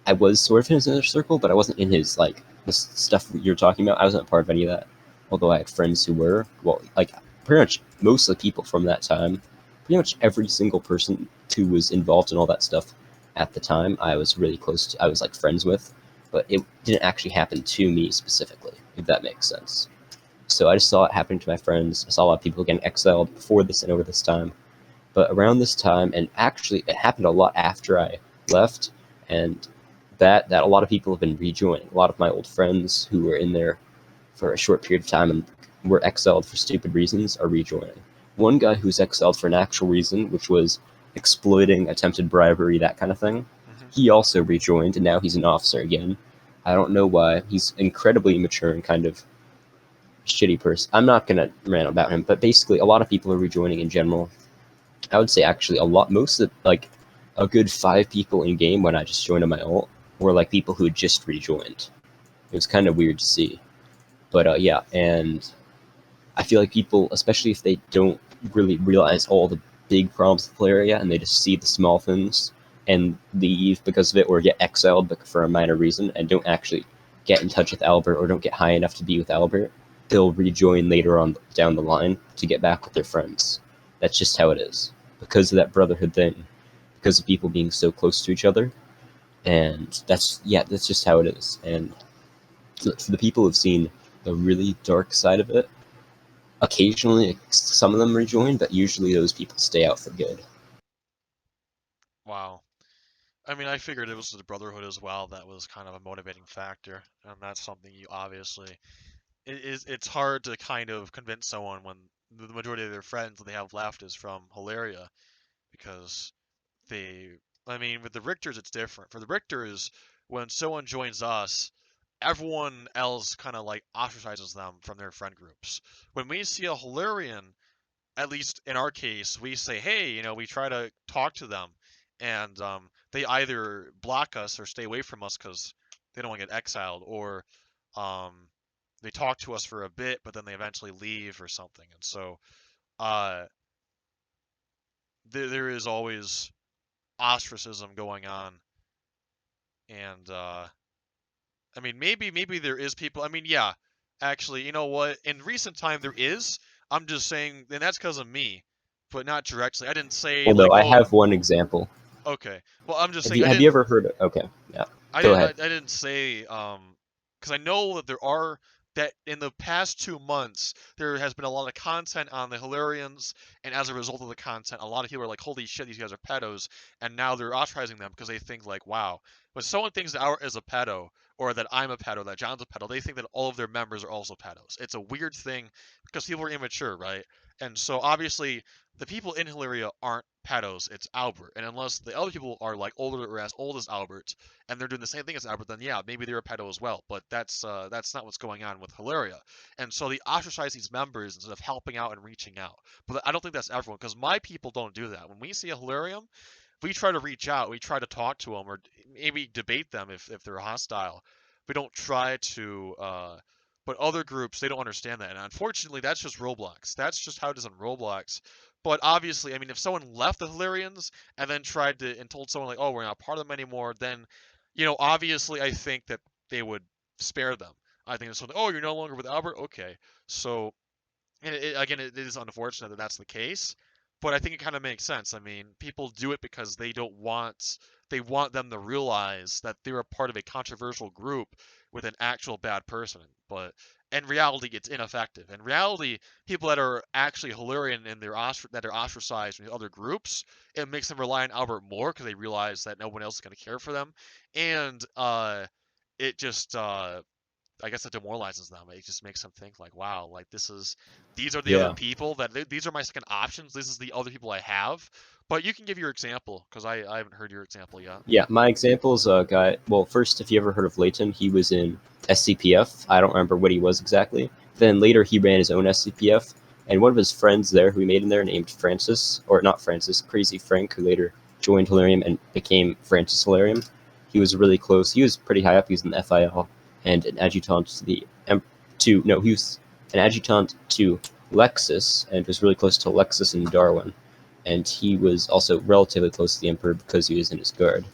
Speaker 2: I was sort of in his inner circle, but I wasn't in his like the stuff you're talking about. I wasn't a part of any of that. Although I had friends who were. Well, like pretty much most of the people from that time, pretty much every single person who was involved in all that stuff at the time, I was really close to. I was like friends with, but it didn't actually happen to me specifically. If that makes sense. So I just saw it happening to my friends. I saw a lot of people getting exiled before this and over this time. But around this time, and actually it happened a lot after I left, and that a lot of people have been rejoining. A lot of my old friends who were in there for a short period of time and were exiled for stupid reasons are rejoining. One guy who's exiled for an actual reason, which was exploiting attempted bribery, that kind of thing,
Speaker 1: Hmm.
Speaker 2: he also rejoined, and now he's an officer again. I don't know why. He's incredibly immature and kind of shitty person. I'm not gonna rant about him, but basically, a lot of people are rejoining in general. I would say actually a lot, most of like a good 5 people in game when I just joined on my ult were like people who had just rejoined. It was kind of weird to see, but yeah, and I feel like people, especially if they don't really realize all the big problems with the area and they just see the small things and leave because of it or get exiled for a minor reason and don't actually get in touch with Albert or don't get high enough to be with Albert, they'll rejoin later on down the line to get back with their friends. That's just how it is. Because of that brotherhood thing, because of people being so close to each other. And that's just how it is. And for the people who've seen the really dark side of it, occasionally some of them rejoin, but usually those people stay out for good.
Speaker 1: Wow. I mean, I figured it was the Brotherhood as well that was kind of a motivating factor, and that's something you obviously it's hard to kind of convince someone when the majority of their friends that they have left is from Hilaria because they I mean with the Richters it's different. For the Richters, when someone joins us, everyone else kind of like ostracizes them from their friend groups. When we see a Hellerian, at least in our case, we say, hey, we try to talk to them, and they either block us or stay away from us because they don't want to get exiled, or um, they talk to us for a bit, but then they eventually leave or something. And so uh, there is always ostracism going on, and I mean, maybe there is people. I mean, yeah, actually, you know what? In recent time, there is. I'm just saying, and that's because of me, but not directly. I didn't say
Speaker 2: Although
Speaker 1: like,
Speaker 2: I
Speaker 1: oh,
Speaker 2: have one example.
Speaker 1: okay. Well, I'm just
Speaker 2: Have
Speaker 1: saying,
Speaker 2: you
Speaker 1: I
Speaker 2: have you
Speaker 1: didn't.
Speaker 2: ever heard of, okay, yeah.
Speaker 1: I
Speaker 2: Go
Speaker 1: didn't.
Speaker 2: ahead.
Speaker 1: I didn't say because I know that there are that in the past 2 months there has been a lot of content on the Hellerians, and as a result of the content, a lot of people are like, "Holy shit, these guys are pedos," and now they're ostracizing them because they think like, "Wow." When someone thinks that Our is a pedo, or that I'm a pedo, that John's a pedo, they think that all of their members are also pedos. It's a weird thing because people are immature, right? And so obviously the people in Hilaria aren't pedos. It's Albert, and unless the other people are like older or as old as Albert, and they're doing the same thing as Albert, then yeah, maybe they're a pedo as well. But that's not what's going on with Hilaria. And so they ostracize these members instead of helping out and reaching out. But I don't think that's everyone because my people don't do that. When we see a Hilarium, we try to reach out, we try to talk to them, or maybe debate them if they're hostile. We don't try to. But other groups, they don't understand that, and unfortunately, that's just Roblox. That's just how it is on Roblox. But obviously, I mean, if someone left the Hilarians and then tried to and told someone like, "Oh, we're not part of them anymore," then obviously, I think that they would spare them. I think it's something. Oh, you're no longer with Albert. Okay, so and again, it is unfortunate that that's the case, but I think it kind of makes sense. I mean, people do it because they want them to realize that they're a part of a controversial group with an actual bad person. But in reality, it's ineffective. In reality, people that are actually Hilarion and that are ostracized from the other groups, it makes them rely on Albert more because they realize that no one else is going to care for them, and it just I guess it demoralizes them. It just makes them think like, wow, like these are the other
Speaker 2: Yeah.
Speaker 1: people these are my second options. This is the other people I have. But you can give your example because I haven't heard your example yet.
Speaker 2: Yeah, my example is a guy. Well, first, if you ever heard of Layton, he was in SCPF. I don't remember what he was exactly. Then later, he ran his own SCPF, and one of his friends there, who he made in there, named Francis, or not Francis, Crazy Frank, who later joined Hilarium and became Francis Hilarium. He was really close. He was pretty high up. He was an FIL and an adjutant to the to no, he was an adjutant to Lexus and was really close to Lexus and Darwin. And he was also relatively close to the Emperor because he was in his guard.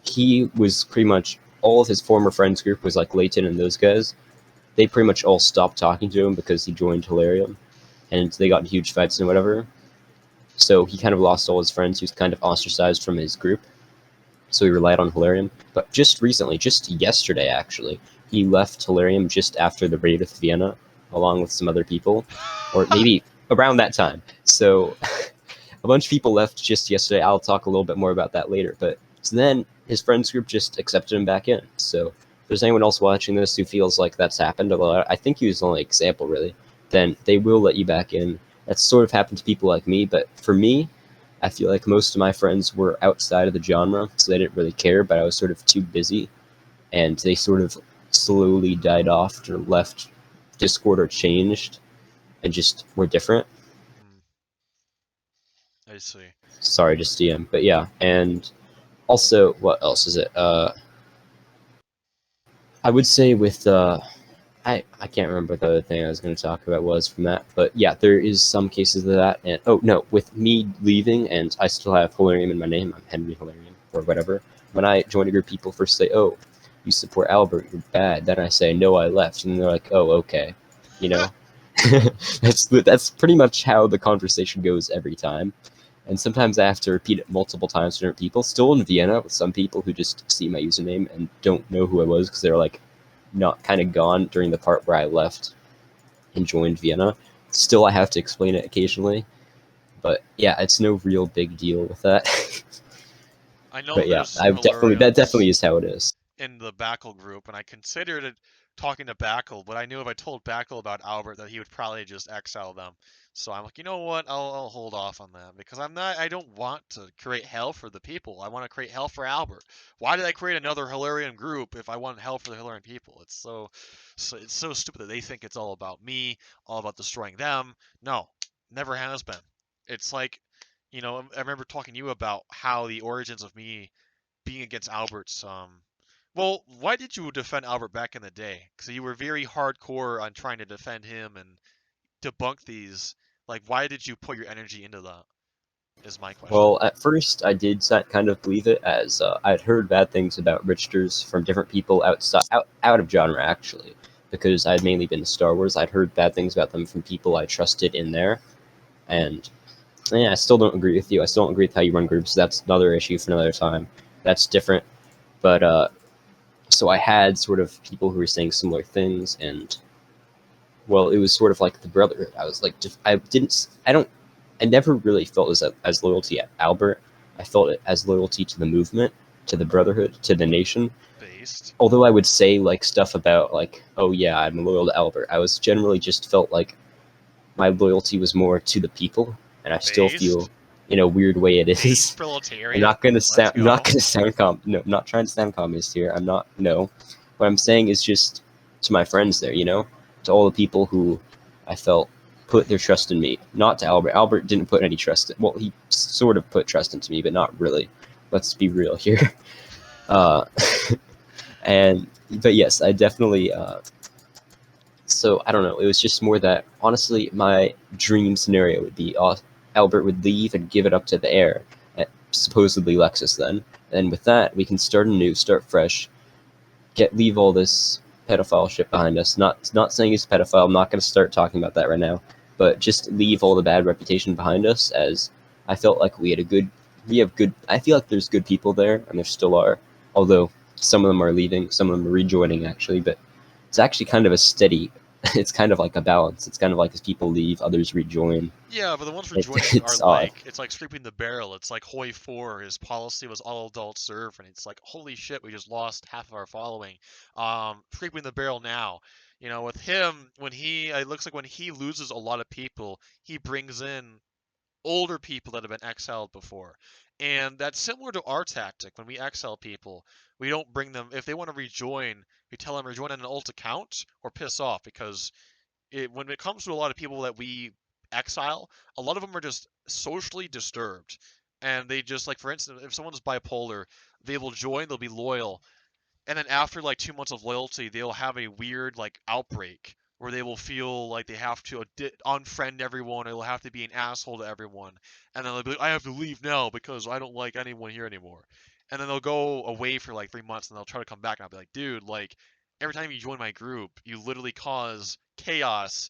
Speaker 2: He was pretty much all of his former friends group was like Layton and those guys. They pretty much all stopped talking to him because he joined Hilarium, and they got in huge fights and whatever. So he kind of lost all his friends. He was kind of ostracized from his group. So he relied on Hilarium. But just recently, just yesterday actually, he left Hilarium just after the raid with Vienna, along with some other people, or maybe around that time. So a bunch of people left just yesterday. I'll talk a little bit more about that later. But so then his friends group just accepted him back in. So if there's anyone else watching this who feels like that's happened, although I think he was the only example really, then they will let you back in. That's sort of happened to people like me. But for me, I feel like most of my friends were outside of the genre, so they didn't really care, but I was sort of too busy, and they sort of slowly died off or left Discord or changed and just were different.
Speaker 1: Hmm, I see.
Speaker 2: Sorry, just DM. But yeah, and also, what else is it? I would say with I can't remember what the other thing I was going to talk about was from that, but yeah, there is some cases of that. And oh no, with me leaving and I still have Hellerium in my name, I'm HenryHellerium or whatever. When I join a group, people first say, "Oh, you support Albert, you're bad." Then I say, "No, I left," and they're like, "Oh, okay," you know. That's pretty much how the conversation goes every time. And sometimes I have to repeat it multiple times to different people. Still in Vienna with some people who just see my username and don't know who I was because they're like not kind of gone during the part where I left and joined Vienna. Still, I have to explain it occasionally. But yeah, it's no real big deal with that.
Speaker 1: I know
Speaker 2: But yeah,
Speaker 1: there's
Speaker 2: I've definitely that
Speaker 1: Hellerians
Speaker 2: definitely is how it is.
Speaker 1: in the Backle group, and I considered it talking to Backle, but I knew if I told Backle about Albert that he would probably just exile them. So I'm like, you know what? I'll hold off on that because I don't want to create hell for the people. I want to create hell for Albert. Why did I create another Hellerian group if I want hell for the Hellerian people? It's so stupid that they think it's all about me, all about destroying them. No, never has been. It's like, I remember talking to you about how the origins of me being against Albert's well, why did you defend Albert back in the day? Because you were very hardcore on trying to defend him and debunk these. Like, why did you put your energy into that? Is my question.
Speaker 2: Well, at first, I did kind of believe it, as I'd heard bad things about Richters from different people out of genre, actually, because I'd mainly been to Star Wars. I'd heard bad things about them from people I trusted in there, and yeah, I still don't agree with you. I still don't agree with how you run groups. That's another issue for another time. That's different. But so I had sort of people who were saying similar things, and well, it was sort of like the Brotherhood. I was like, I never really felt as loyalty at Albert. I felt it as loyalty to the movement, to the Brotherhood, to the nation.
Speaker 1: Based.
Speaker 2: Although I would say like stuff about like, oh yeah, I'm loyal to Albert. I was generally just felt like my loyalty was more to the people, and I still feel,
Speaker 1: Based.
Speaker 2: in a weird way, it is.
Speaker 1: Based
Speaker 2: I'm
Speaker 1: proletariat.
Speaker 2: not gonna
Speaker 1: Let's
Speaker 2: sound. I'm not
Speaker 1: go.
Speaker 2: gonna sound no, I'm not trying to sound communist here. I'm not. No, what I'm saying is just to my friends there. To all the people who I felt put their trust in me. Not to Albert. Albert didn't put any trust. Well, he sort of put trust into me, but not really. Let's be real here. Uh, and but yes, I definitely. So I don't know. It was just more that honestly, my dream scenario would be Albert would leave and give it up to the heir, supposedly Lexus. Then, and with that, we can start anew, start fresh, leave all this pedophile shit behind us. Not saying he's a pedophile. I'm not going to start talking about that right now, but just leave all the bad reputation behind us. As I felt like we have good. I feel like there's good people there, and there still are. Although some of them are leaving, some of them are rejoining actually, but it's actually kind of a steady. It's kind of like a balance. It's kind of like as people leave, others rejoin.
Speaker 1: Yeah, but the ones for joining are
Speaker 2: It's odd.
Speaker 1: it's like scraping the barrel. It's like Hoi 4, his policy was all adults serve, and it's like, holy shit, we just lost half of our following. Scraping the barrel now. With him, it looks like when he loses a lot of people, he brings in older people that have been exiled before. And that's similar to our tactic. When we exile people, we don't bring them, if they want to rejoin, we tell them rejoin on an alt account or piss off because when it comes to a lot of people that we exile, a lot of them are just socially disturbed. And they just, like, for instance, if someone's bipolar, they will join, they'll be loyal, and then after like 2 months of loyalty, they'll have a weird like outbreak where they will feel like they have to unfriend everyone, or they'll have to be an asshole to everyone, and then they'll be like, I have to leave now because I don't like anyone here anymore. And then they'll go away for like 3 months, and they'll try to come back, and I'll be like, dude, like every time you join my group, you literally cause chaos,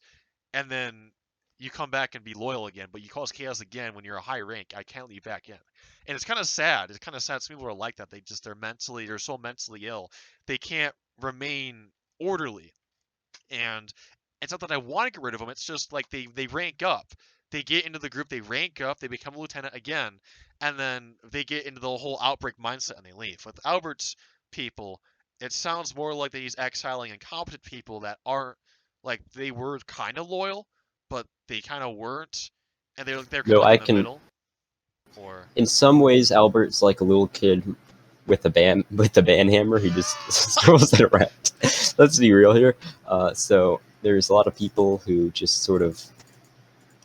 Speaker 1: and then you come back and be loyal again, but you cause chaos again when you're a high rank. I can't let you back in. And it's kind of sad. It's kind of sad. Some people are like that. They're so mentally ill. They can't remain orderly. And it's not that I want to get rid of them. It's just like they rank up. They get into the group, they rank up, they become a lieutenant again, and then they get into the whole outbreak mindset and they leave. With Albert's people, it sounds more like that he's exiling incompetent people that aren't, like, they were kind of loyal, but they kind of weren't, and they're kind of
Speaker 2: No,
Speaker 1: like
Speaker 2: I
Speaker 1: in the
Speaker 2: can.
Speaker 1: middle. Or
Speaker 2: In some ways, Albert's like a little kid with a band hammer. He just throws it around. Let's be real here. So there's a lot of people who just sort of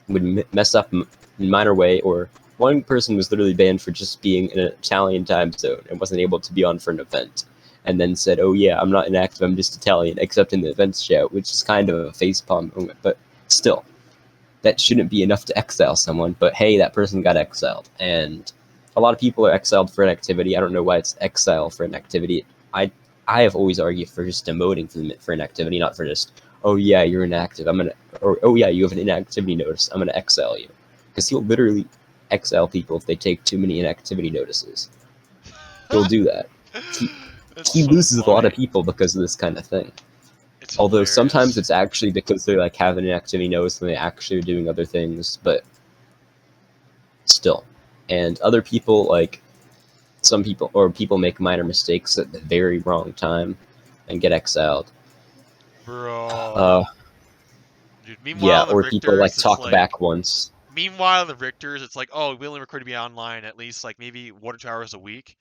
Speaker 2: would mess up in a minor way, or one person was literally banned for just being in an Italian time zone and wasn't able to be on for an event, and then said, "Oh yeah, I'm not inactive. I'm just Italian," except in the events shout, which is kind of a facepalm moment, but still that shouldn't be enough to exile someone, but hey, that person got exiled. And a lot of people are exiled for inactivity. I don't know why it's exile for inactivity. I have always argued for just demoting for inactivity, not for just, oh yeah, you're inactive. Or oh yeah, you have an inactivity notice. I'm gonna exile you, because he'll literally exile people if they take too many inactivity notices. He'll do that. He,
Speaker 1: it's
Speaker 2: he
Speaker 1: so
Speaker 2: loses a lot of
Speaker 1: funny.
Speaker 2: people because of this kind of thing.
Speaker 1: That's
Speaker 2: Although sometimes
Speaker 1: hilarious.
Speaker 2: it's actually because they're like having an activity notice and they actually are doing other things, but still. And other people, like some people, or people make minor mistakes at the very wrong time and get exiled.
Speaker 1: Bro.
Speaker 2: Uh,
Speaker 1: Dude,
Speaker 2: yeah,
Speaker 1: meanwhile in the
Speaker 2: or people like
Speaker 1: Richters, it's
Speaker 2: talk
Speaker 1: like
Speaker 2: back once.
Speaker 1: Meanwhile, the Richters, it's like, oh, we only record to be online at least like maybe 1 or 2 hours a week.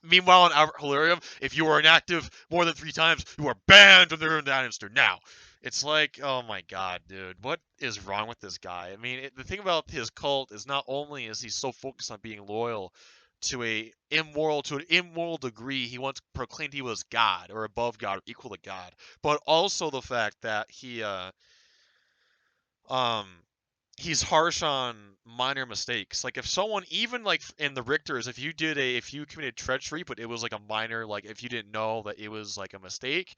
Speaker 1: Meanwhile, in Hellerium, if you are inactive more than 3 times, you are banned from the room Danister now. It's like, oh my god, dude, what is wrong with this guy? I mean, the thing about his cult is not only is he so focused on being loyal to an immoral degree, he once proclaimed he was God or above God or equal to God, but also the fact that um he's harsh on minor mistakes. Like if someone, even like in the Richters, if you committed treachery, but it was like a minor, like if you didn't know that it was like a mistake,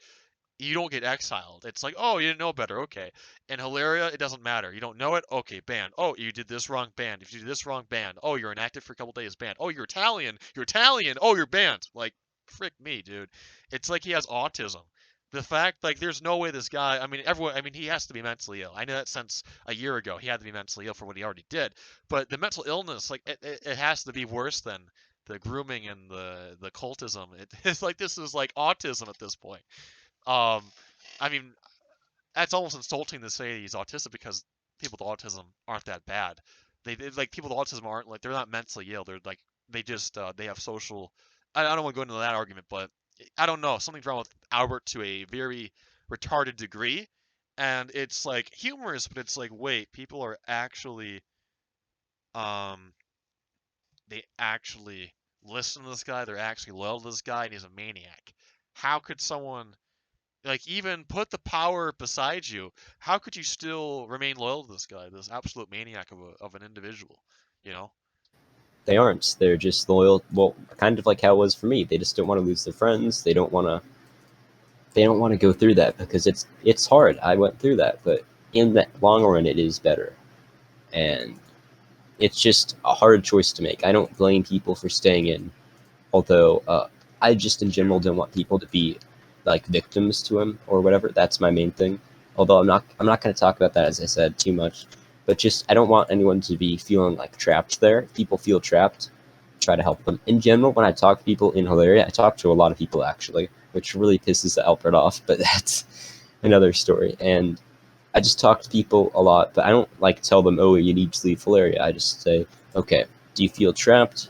Speaker 1: you don't get exiled. It's like, oh, you didn't know better, okay. In Hilaria, it doesn't matter. You don't know it, okay, banned. Oh, you did this wrong, banned. If you did this wrong, banned. Oh, you're inactive for a couple days, banned. Oh, you're Italian. You're Italian. Oh, you're banned. Like, frick me, dude. It's like he has autism. The fact, like, there's no way this guy. I mean, he has to be mentally ill. I know that since a year ago, he had to be mentally ill for what he already did. But the mental illness, like, it has to be worse than the grooming and the cultism. It's like this is like autism at this point. Um, I mean, that's almost insulting to say he's autistic because people with autism aren't that bad. Like people with autism aren't like they're not mentally ill. They're like they just they have social. I don't want to go into that argument, but I don't know. Something's wrong with Albert to a very retarded degree, and it's like humorous, but it's like wait, people are actually um they actually listen to this guy. They're actually loyal to this guy, and he's a maniac. How could someone like even put the power beside you, how could you still remain loyal to this guy, this absolute maniac of an individual? You know?
Speaker 2: They aren't. They're just loyal. Well, kind of like how it was for me. They just don't want to lose their friends. They don't want to. They don't want to go through that because it's hard. I went through that, but in the long run, it is better. And it's just a hard choice to make. I don't blame people for staying in, although I just in general don't want people to be like victims to him or whatever. That's my main thing. Although I'm not going to talk about that, as I said, too much. But just I don't want anyone to be feeling like trapped there. If people feel trapped, try to help them. In general, when I talk to people in Hilaria, I talk to a lot of people actually, which really pisses Alfred off. But that's another story. And I just talk to people a lot, but I don't like tell them, oh, you need to leave Hilaria. I just say, okay, do you feel trapped?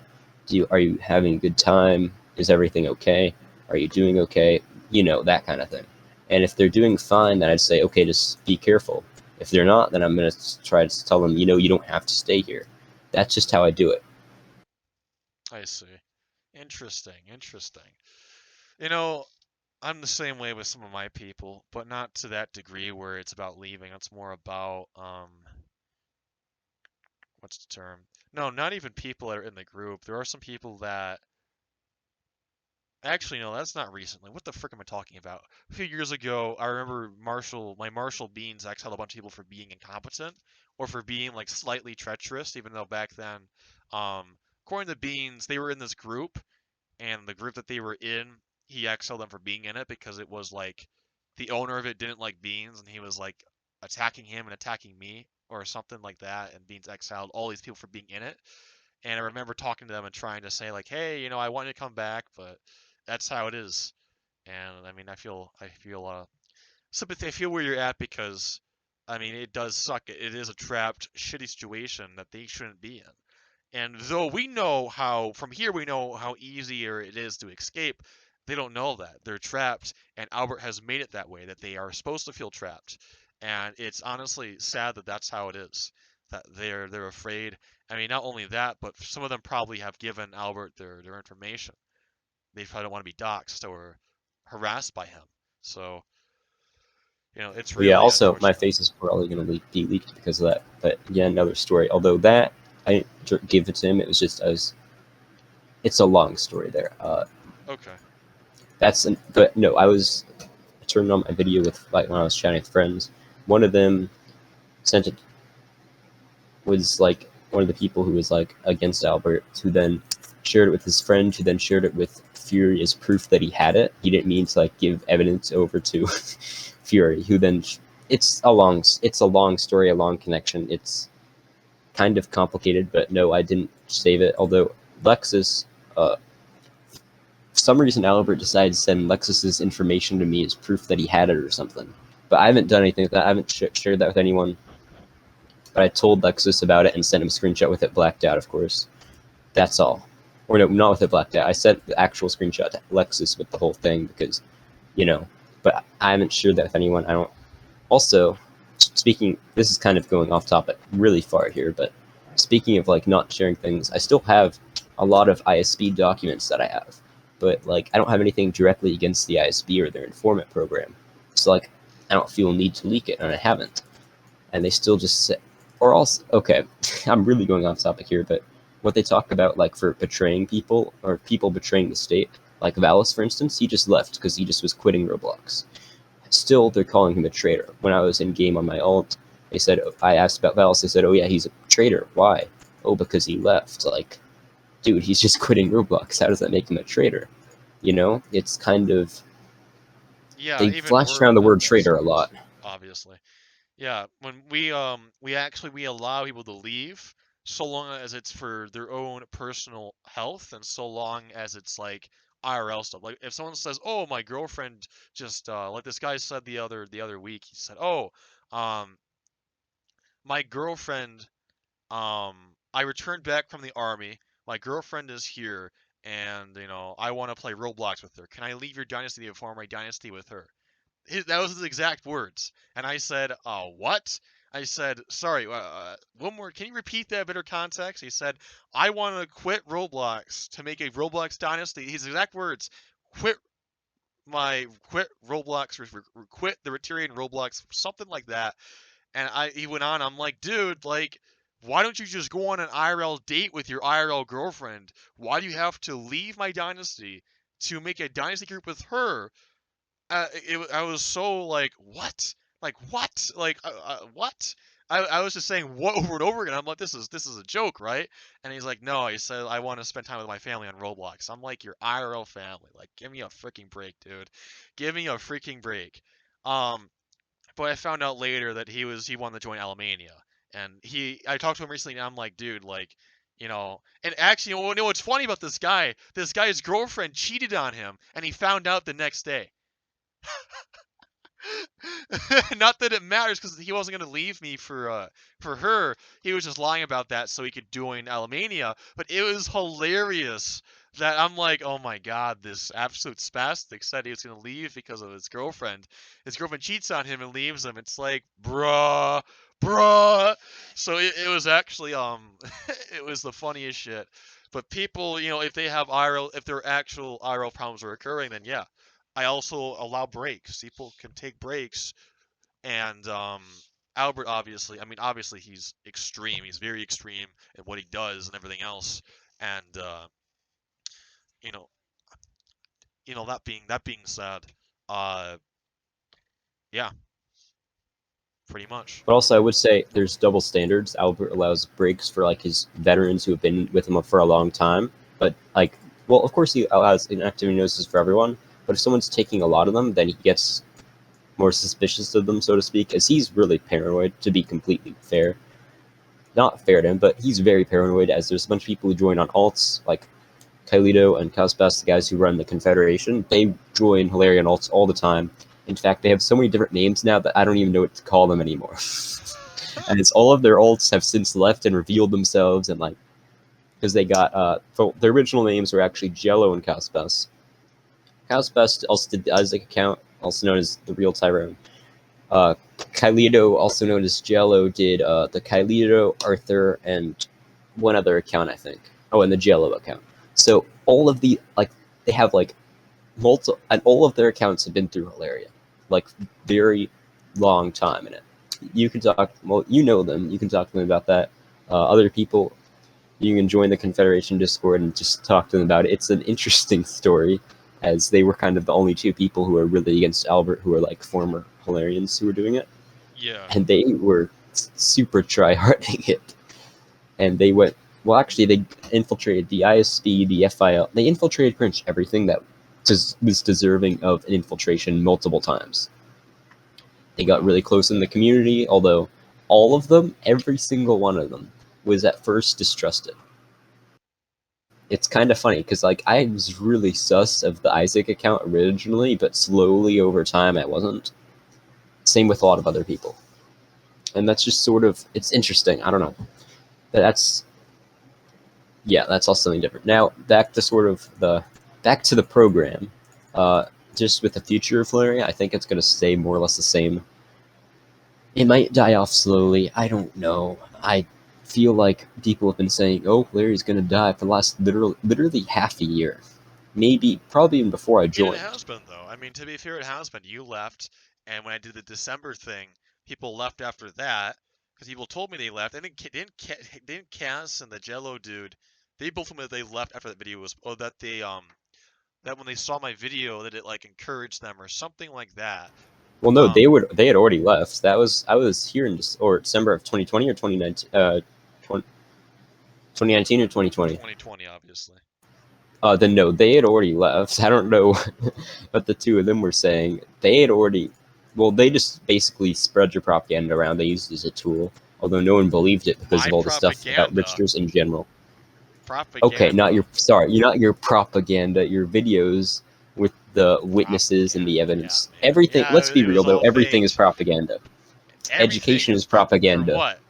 Speaker 2: Are you having a good time? Is everything okay? Are you doing okay? You know, that kind of thing. And if they're doing fine, then I'd say, okay, just be careful. If they're not, then I'm going to try to tell them, you don't have to stay here. That's just how I do it.
Speaker 1: I see. Interesting, interesting. You know, I'm the same way with some of my people, but not to that degree where it's about leaving. It's more about what's the term? No, not even people that are in the group. There are some people that actually, no, that's not recently. What the frick am I talking about? A few years ago, I remember my Marshall Beans exiled a bunch of people for being incompetent or for being like slightly treacherous, even though back then, according to Beans, they were in this group, and the group that they were in, he exiled them for being in it because it was like the owner of it didn't like Beans, and he was like attacking him and attacking me or something like that, and Beans exiled all these people for being in it. And I remember talking to them and trying to say like, hey, I want you to come back, but that's how it is. And I mean, I feel sympathy. I feel where you're at because, I mean, it does suck. It is a trapped, shitty situation that they shouldn't be in. And though from here we know how easier it is to escape, they don't know that they're trapped. And Albert has made it that way, that they are supposed to feel trapped. And it's honestly sad that that's how it is. That they're afraid. I mean, not only that, but some of them probably have given Albert their information. They probably don't want to be doxxed or harassed by him. So, it's
Speaker 2: But yeah,
Speaker 1: really
Speaker 2: also, my
Speaker 1: unfortunate.
Speaker 2: face is probably going to be leaked because of that. But yeah, another story. Although that, I didn't give it to him. It was just, it's a long story there.
Speaker 1: Okay.
Speaker 2: But no, I turned on my video with, like, when I was chatting with friends. One of them sent it, was like one of the people who was like against Albert, who then shared it with his friend, who then shared it with Fury as proof that he had it. He didn't mean to like give evidence over to Fury, who then it's a long story, a long connection. It's kind of complicated, but no, I didn't save it. Although Lexus, for some reason, Albert decided to send Lexus's information to me as proof that he had it or something. But I haven't done anything with that. I haven't shared that with anyone. But I told Lexus about it and sent him a screenshot with it blacked out, of course. That's all. Or no, not with it blacked out. I sent the actual screenshot to Lexus with the whole thing because, but I haven't shared that with anyone. I don't. Also, speaking, this is kind of going off topic really far here, but speaking of like not sharing things, I still have a lot of ISB documents that I have, but like I don't have anything directly against the ISB or their informant program. So like I don't feel a need to leak it, and I haven't. And they still just say, or also, okay, I'm really going off topic here, but what they talk about, like for betraying people or people betraying the state, like Valis, for instance, he just left because he just was quitting Roblox. Still, they're calling him a traitor. When I was in game on my alt, they said, I asked about Valis, they said, oh yeah, he's a traitor. Why? Oh, because he left. Like, dude, he's just quitting Roblox. How does that make him a traitor? It's kind of,
Speaker 1: Yeah,
Speaker 2: they
Speaker 1: even
Speaker 2: flash
Speaker 1: worse
Speaker 2: around the
Speaker 1: than
Speaker 2: word
Speaker 1: this,
Speaker 2: traitor a lot.
Speaker 1: obviously. Yeah, when we allow people to leave so long as it's for their own personal health and so long as it's like IRL stuff. Like if someone says, "Oh, my girlfriend just like this guy said the other week, he said, "Oh, um my girlfriend I returned back from the army. My girlfriend is here and, I want to play Roblox with her. Can I leave your dynasty to form my dynasty with her?" That was his exact words. And I said, what? I said, sorry, one more. Can you repeat that bit of context? He said, I want to quit Roblox to make a Roblox dynasty. His exact words, quit quit Roblox, quit the Tyrion Roblox, something like that. And he went on, I'm like, dude, like, why don't you just go on an IRL date with your IRL girlfriend? Why do you have to leave my dynasty to make a dynasty group with her? I was so like, what? Like what? Like what? I was just saying what over and over again. I'm like, this is a joke, right? And he's like, no. He said, I want to spend time with my family on Roblox. I'm like, your IRL family. Like, give me a freaking break, dude. Give me a freaking break. Um, but I found out later that he wanted to join Alemania, and I talked to him recently, and I'm like, dude, like. And actually, what's funny about this guy? This guy's girlfriend cheated on him, and he found out the next day. Not that it matters because he wasn't going to leave me for her. He was just lying about that so he could join Alemania. But it was hilarious that I'm like, oh my god, this absolute spastic said he was going to leave because of his girlfriend. His girlfriend cheats on him and leaves him. It's like, bruh. So it was actually it was the funniest shit. But people, if they have IRL, if their actual IRL problems are occurring, then yeah, I also allow breaks. People can take breaks, and Albert obviously he's extreme. He's very extreme in what he does and everything else. And you know, that being said, uh, yeah, pretty much.
Speaker 2: But also, I would say there's double standards. Albert allows breaks for like his veterans who have been with him for a long time. But like, well, of course he allows inactivity notices for everyone. But if someone's taking a lot of them, then he gets more suspicious of them, so to speak, as he's really paranoid. To be completely fair, not fair to him, but he's very paranoid. As there's a bunch of people who join on alts, like Kailito and Cospas, the guys who run the Confederation. They join Hellerian alts all the time. In fact, they have so many different names now that I don't even know what to call them anymore. And it's all of their alts have since left and revealed themselves, and like, because they got their original names were actually Jello and Cospas. Cospas also did the Isaac account, also known as the Real Tyrone. Kailito, also known as Jello, did the Kailito, Arthur, and one other account, I think. Oh, and the Jello account. So all of the they have multiple, and all of their accounts have been through Hellerian, like very long time in it. You can talk. Well, you know them. You can talk to them about that. Other people, you can join the Confederation Discord and just talk to them about it. It's an interesting story, as they were kind of the only two people who are really against Albert, who are like former Hellerians who were doing it.
Speaker 1: Yeah.
Speaker 2: And they were super try-harding it. And they went Well, actually, they infiltrated the ISB, the FIL. They infiltrated pretty much everything that was deserving of an infiltration multiple times. They got
Speaker 1: Wow.
Speaker 2: really close in the community, although all of them, every single one of them, was at first distrusted. It's kind of funny because like I was really sus of the Isaac account originally, but slowly over time I wasn't. Same with a lot of other people, and that's just sort of it's interesting. I don't know. That's yeah, that's also something different. Now back to the program. Uh, just with the future of Flaring, I think it's going to stay more or less the same. It might die off slowly. I don't know. I feel like people have been saying, "Oh, Larry's gonna die" for the last literally half a year, maybe probably even before I
Speaker 1: It
Speaker 2: joined.
Speaker 1: has been though. I mean, to be fair, it has been. You left, and when I did the December thing, people left after that because people told me they left. And didn't Cass and the Jello dude, they both told me that they left after that video was, oh, that when they saw my video that it like encouraged them or something like that.
Speaker 2: Well, no,
Speaker 1: Um,
Speaker 2: they had already left. That was I was here in December of 2020 or 2019, 2019 or 2020.
Speaker 1: 2020, obviously.
Speaker 2: Then no, they had already left. I don't know what the two of them were saying. They had already, well, they just basically spread your propaganda around. They used it as a tool, although no one believed it because
Speaker 1: My
Speaker 2: of all the stuff about
Speaker 1: propaganda,
Speaker 2: Richters in general. Okay, not
Speaker 1: propaganda.
Speaker 2: your sorry, you're not your propaganda, your videos with the witnesses and the
Speaker 1: Propaganda. Yeah,
Speaker 2: evidence.
Speaker 1: man.
Speaker 2: Everything.
Speaker 1: Yeah,
Speaker 2: Let's be
Speaker 1: it
Speaker 2: real
Speaker 1: was
Speaker 2: though.
Speaker 1: all
Speaker 2: Everything is
Speaker 1: faked.
Speaker 2: propaganda.
Speaker 1: Everything
Speaker 2: Education
Speaker 1: is
Speaker 2: is
Speaker 1: for
Speaker 2: propaganda,
Speaker 1: what?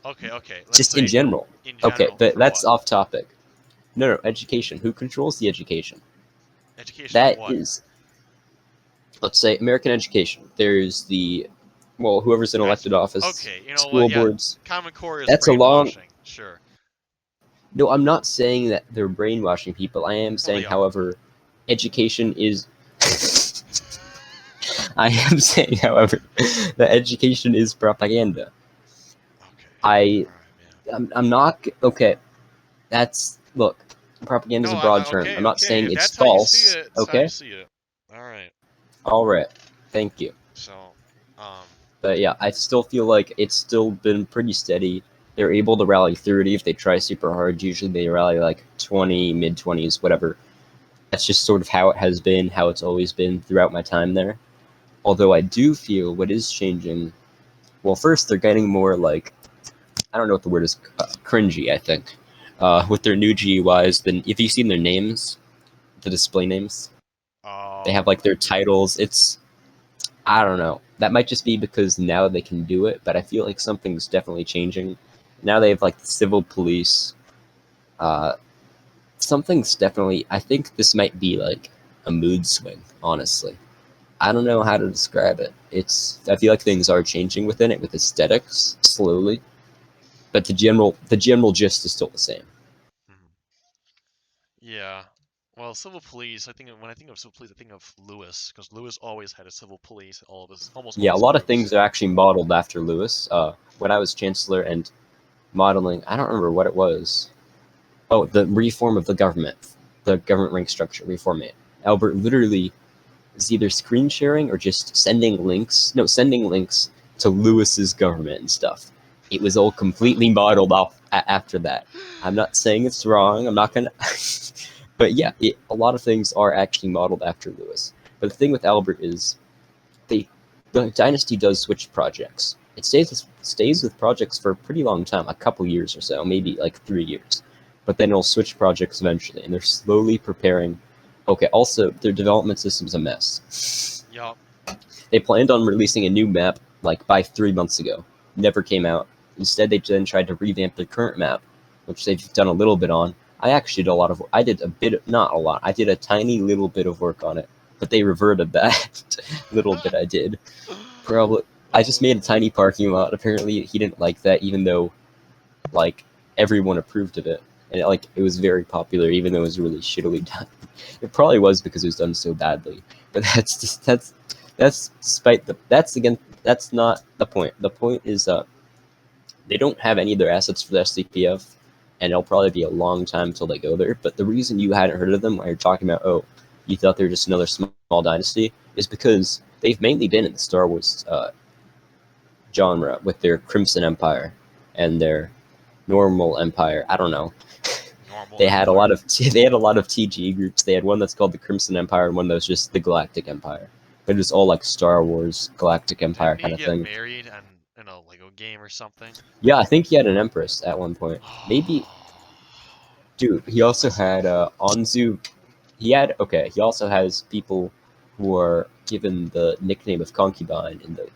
Speaker 1: Okay, okay. Let's
Speaker 2: just in
Speaker 1: say
Speaker 2: general.
Speaker 1: in
Speaker 2: Okay,
Speaker 1: general
Speaker 2: but
Speaker 1: for
Speaker 2: that's
Speaker 1: what?
Speaker 2: off topic. No, no, education. Who controls the education?
Speaker 1: Education of
Speaker 2: That
Speaker 1: what?
Speaker 2: is, let's say, American education. There's the, well, whoever's in
Speaker 1: That's
Speaker 2: elected office,
Speaker 1: okay. You know what?
Speaker 2: school
Speaker 1: Yeah,
Speaker 2: boards.
Speaker 1: Common Core is
Speaker 2: That's a long.
Speaker 1: brainwashing. Sure.
Speaker 2: No, I'm not saying that they're brainwashing people. I am
Speaker 1: Well,
Speaker 2: saying,
Speaker 1: they are.
Speaker 2: however, education is. I am saying, however, that education is propaganda.
Speaker 1: Okay.
Speaker 2: I,
Speaker 1: All right, man.
Speaker 2: I'm not okay. That's look. Propaganda is
Speaker 1: No,
Speaker 2: a broad term. I'm
Speaker 1: okay,
Speaker 2: not
Speaker 1: okay.
Speaker 2: saying
Speaker 1: If
Speaker 2: it's
Speaker 1: that's how you see
Speaker 2: false.
Speaker 1: it, it's how you
Speaker 2: Okay.
Speaker 1: see it. All right.
Speaker 2: All right. Thank you.
Speaker 1: So, um,
Speaker 2: But yeah, I still feel like it's still been pretty steady. They're able to rally 30 if they try super hard. Usually they rally like 20, mid 20s, whatever. That's just sort of how it has been, how it's always been throughout my time there. Although I do feel what is changing. Well, first they're getting more like I don't know what the word is, cringy. I think with their new GUIs. Then if you've seen their names, the display names, they have
Speaker 1: um,
Speaker 2: like their titles. It's I don't know. That might just be because now they can do it, but I feel like something's definitely changing. Now they have like the civil police. Uh, something's definitely. I think this might be like a mood swing. Honestly, I don't know how to describe it. It's. I feel like things are changing within it with aesthetics slowly, but the general gist is still the same.
Speaker 1: mhm. Yeah. Well, civil police. When I think of civil police, I think of Lewis because Lewis always had a civil police. Almost all
Speaker 2: Yeah, a
Speaker 1: his
Speaker 2: lot of
Speaker 1: groups.
Speaker 2: things are actually modeled after Lewis. When I was chancellor and modeling, I don't remember what it was. Oh, the reform of the government rank structure, reform it. Albert literally is either screen sharing or just sending links. No, sending links to Lewis's government and stuff. It was all completely modeled off after that. I'm not saying it's wrong. I'm not gonna. But yeah, a lot of things are actually modeled after Lewis. But the thing with Albert is they the dynasty does switch projects. It stays with projects for a pretty long time, a couple years or so, maybe like 3 years. But then it'll switch projects eventually, and they're slowly preparing. Okay, also their development system's a mess.
Speaker 1: Yup.
Speaker 2: They planned on releasing a new map like by 3 months ago. Never came out. Instead, they then tried to revamp their current map, which they've done a little bit on. I actually did a lot of. I did a bit, not a lot. I did a tiny little bit of work on it, but they reverted that little bit I did. Probably, I just made a
Speaker 1: Oh.
Speaker 2: tiny parking lot. Apparently, he didn't like that, even though like everyone approved of it, and it was very popular, even though it was really shittily done. It probably was because it was done so badly. But that's despite that's again that's not the point. The point is they don't have any of their assets for the SCPF, and it'll probably be a long time until they go there. But the reason you hadn't heard of them while you're talking about you thought they were just another small dynasty is because they've mainly been in the Star Wars genre with their Crimson Empire and their normal empire. I don't know.
Speaker 1: Normal
Speaker 2: They had a
Speaker 1: Empire.
Speaker 2: lot of they had a lot of TG groups. They had one that's called the Crimson Empire and one that was just the Galactic Empire. But it was all like Star Wars Galactic Empire
Speaker 1: Didn't he
Speaker 2: kind of
Speaker 1: get
Speaker 2: thing.
Speaker 1: married and in a Lego game or something?
Speaker 2: Yeah, I think he had an Empress at one point. Maybe, dude. He also
Speaker 1: That's
Speaker 2: had
Speaker 1: nice.
Speaker 2: Anzu. He had okay. He also has people who are given the nickname of concubine in the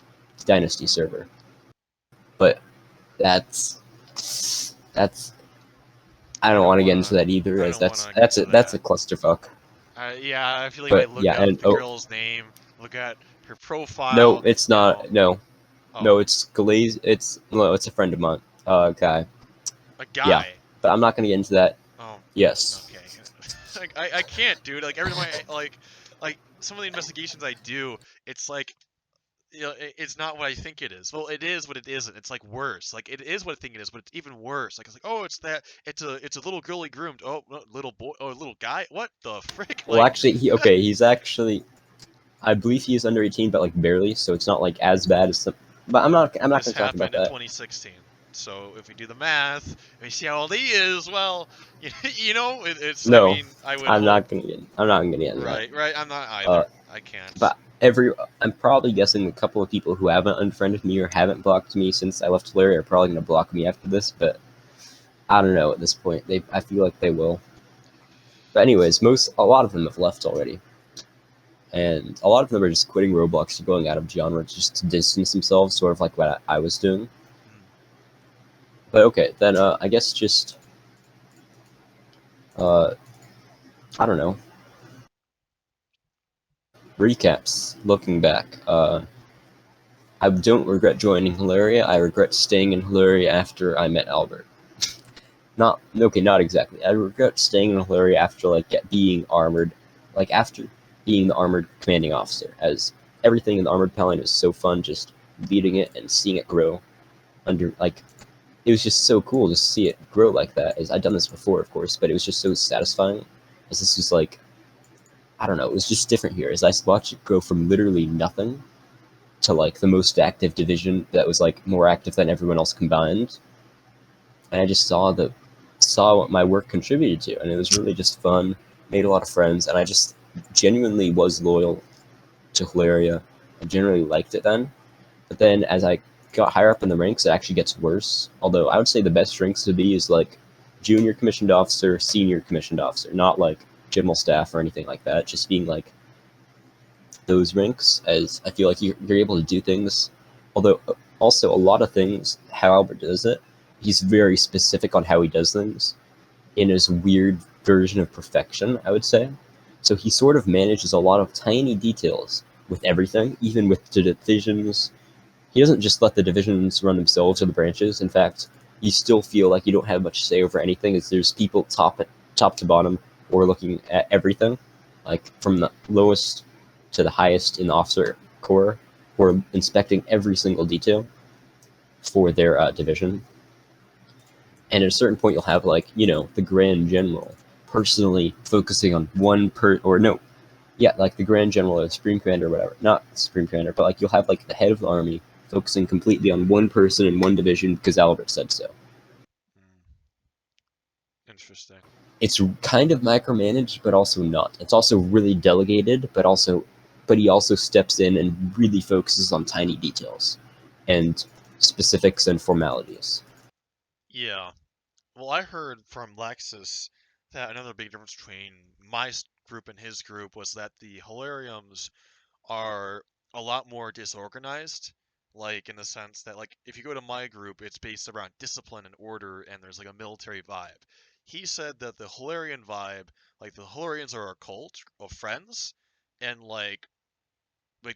Speaker 2: Dynasty server. But that's I
Speaker 1: I
Speaker 2: don't
Speaker 1: don't
Speaker 2: want to get into
Speaker 1: wanna.
Speaker 2: that either,
Speaker 1: I
Speaker 2: as
Speaker 1: don't wanna get to
Speaker 2: that's a
Speaker 1: that.
Speaker 2: clusterfuck.
Speaker 1: Yeah, I feel like if I
Speaker 2: But
Speaker 1: look
Speaker 2: yeah,
Speaker 1: up
Speaker 2: and
Speaker 1: the
Speaker 2: oh
Speaker 1: girl's name, look at her
Speaker 2: no,
Speaker 1: profile,
Speaker 2: it's
Speaker 1: you know.
Speaker 2: not. No,
Speaker 1: Oh,
Speaker 2: no, it's Glaze. It's no, it's a friend of mine. Guy.
Speaker 1: a
Speaker 2: Yeah,
Speaker 1: guy.
Speaker 2: but I'm not gonna get into that.
Speaker 1: Oh,
Speaker 2: Yes.
Speaker 1: okay. Like I can't, dude. Like every time like some of the investigations I do, it's like it's not what I think it is. Well, it is what it isn't. It's like worse. Like it is what I think it is, but it's even worse. Like it's like, oh, it's that. It's a little girly groomed. Oh, little boy. Oh, little guy. What the frick?
Speaker 2: Well,
Speaker 1: Like,
Speaker 2: actually, he okay. He's actually, I believe he is under 18, but like barely. So it's not like as bad as some. But I'm not
Speaker 1: this
Speaker 2: gonna talk about
Speaker 1: happened in
Speaker 2: that.
Speaker 1: 2016. So if we do the math and we see how old he is, well, you know, it's. I
Speaker 2: No,
Speaker 1: mean, I would hope.
Speaker 2: I'm not gonna get into that.
Speaker 1: Right, right. I'm not
Speaker 2: Uh,
Speaker 1: either. I can't.
Speaker 2: but I'm probably guessing a couple of people who haven't unfriended me or haven't blocked me since I left Larry are probably gonna block me after this. But I don't know at this point. I feel like they will. But anyways, a lot of them have left already, and a lot of them are just quitting Roblox or going out of genre just to distance themselves, sort of like what I was doing.
Speaker 1: Hmm.
Speaker 2: But okay, then I guess just uh, I don't know, recaps. Looking back, I don't regret joining Hilaria. I regret staying in Hilaria after I met Albert. Not okay, not exactly. I regret staying in Hilaria after being armored, like after being the armored commanding officer, as everything in the armored battalion was so fun, just leading it and seeing it grow under like it was just so cool to see it grow like that. As I'd done this before, of course, but it was just so satisfying. As this was like I don't know, it was just different here. As I watched it grow from literally nothing to like the most active division that was like more active than everyone else combined, and I just saw what my work contributed to, and it was really just fun. Made a lot of friends, and I just genuinely was loyal to Hilaria. I generally liked it then, but then as I got higher up in the ranks, it actually gets worse. Although I would say the best ranks to be is like junior commissioned officer, senior commissioned officer, not like general staff or anything like that. Just being like those ranks, as I feel like you're able to do things. Although also a lot of things, how Albert does it, he's very specific on how he does things in his weird version of perfection, I would say. So he sort of manages a lot of tiny details with everything, even with the divisions. He doesn't just let the divisions run themselves or the branches. In fact, you still feel like you don't have much say over anything, as there's people top to bottom who are looking at everything, like from the lowest to the highest in the officer corps, who are inspecting every single detail for their division. And at a certain point, you'll have the Grand General personally focusing on one or no, yeah, like the Grand General or the Supreme Commander or whatever. Not Supreme Commander, but like you'll have like the head of the army focusing completely on one person in one division because Albert said so.
Speaker 1: Hmm. Interesting.
Speaker 2: It's kind of micromanaged, but also not. It's also really delegated, but he also steps in and really focuses on tiny details and specifics and formalities.
Speaker 1: Yeah. Well, I heard from Lexus that another big difference between my group and his group was that the Helleriums are a lot more disorganized. Like, in the sense that, like, if you go to my group, it's based around discipline and order, and there's, like, a military vibe. He said that the Hellerian vibe, like, the Hellerians are a cult of friends, and, like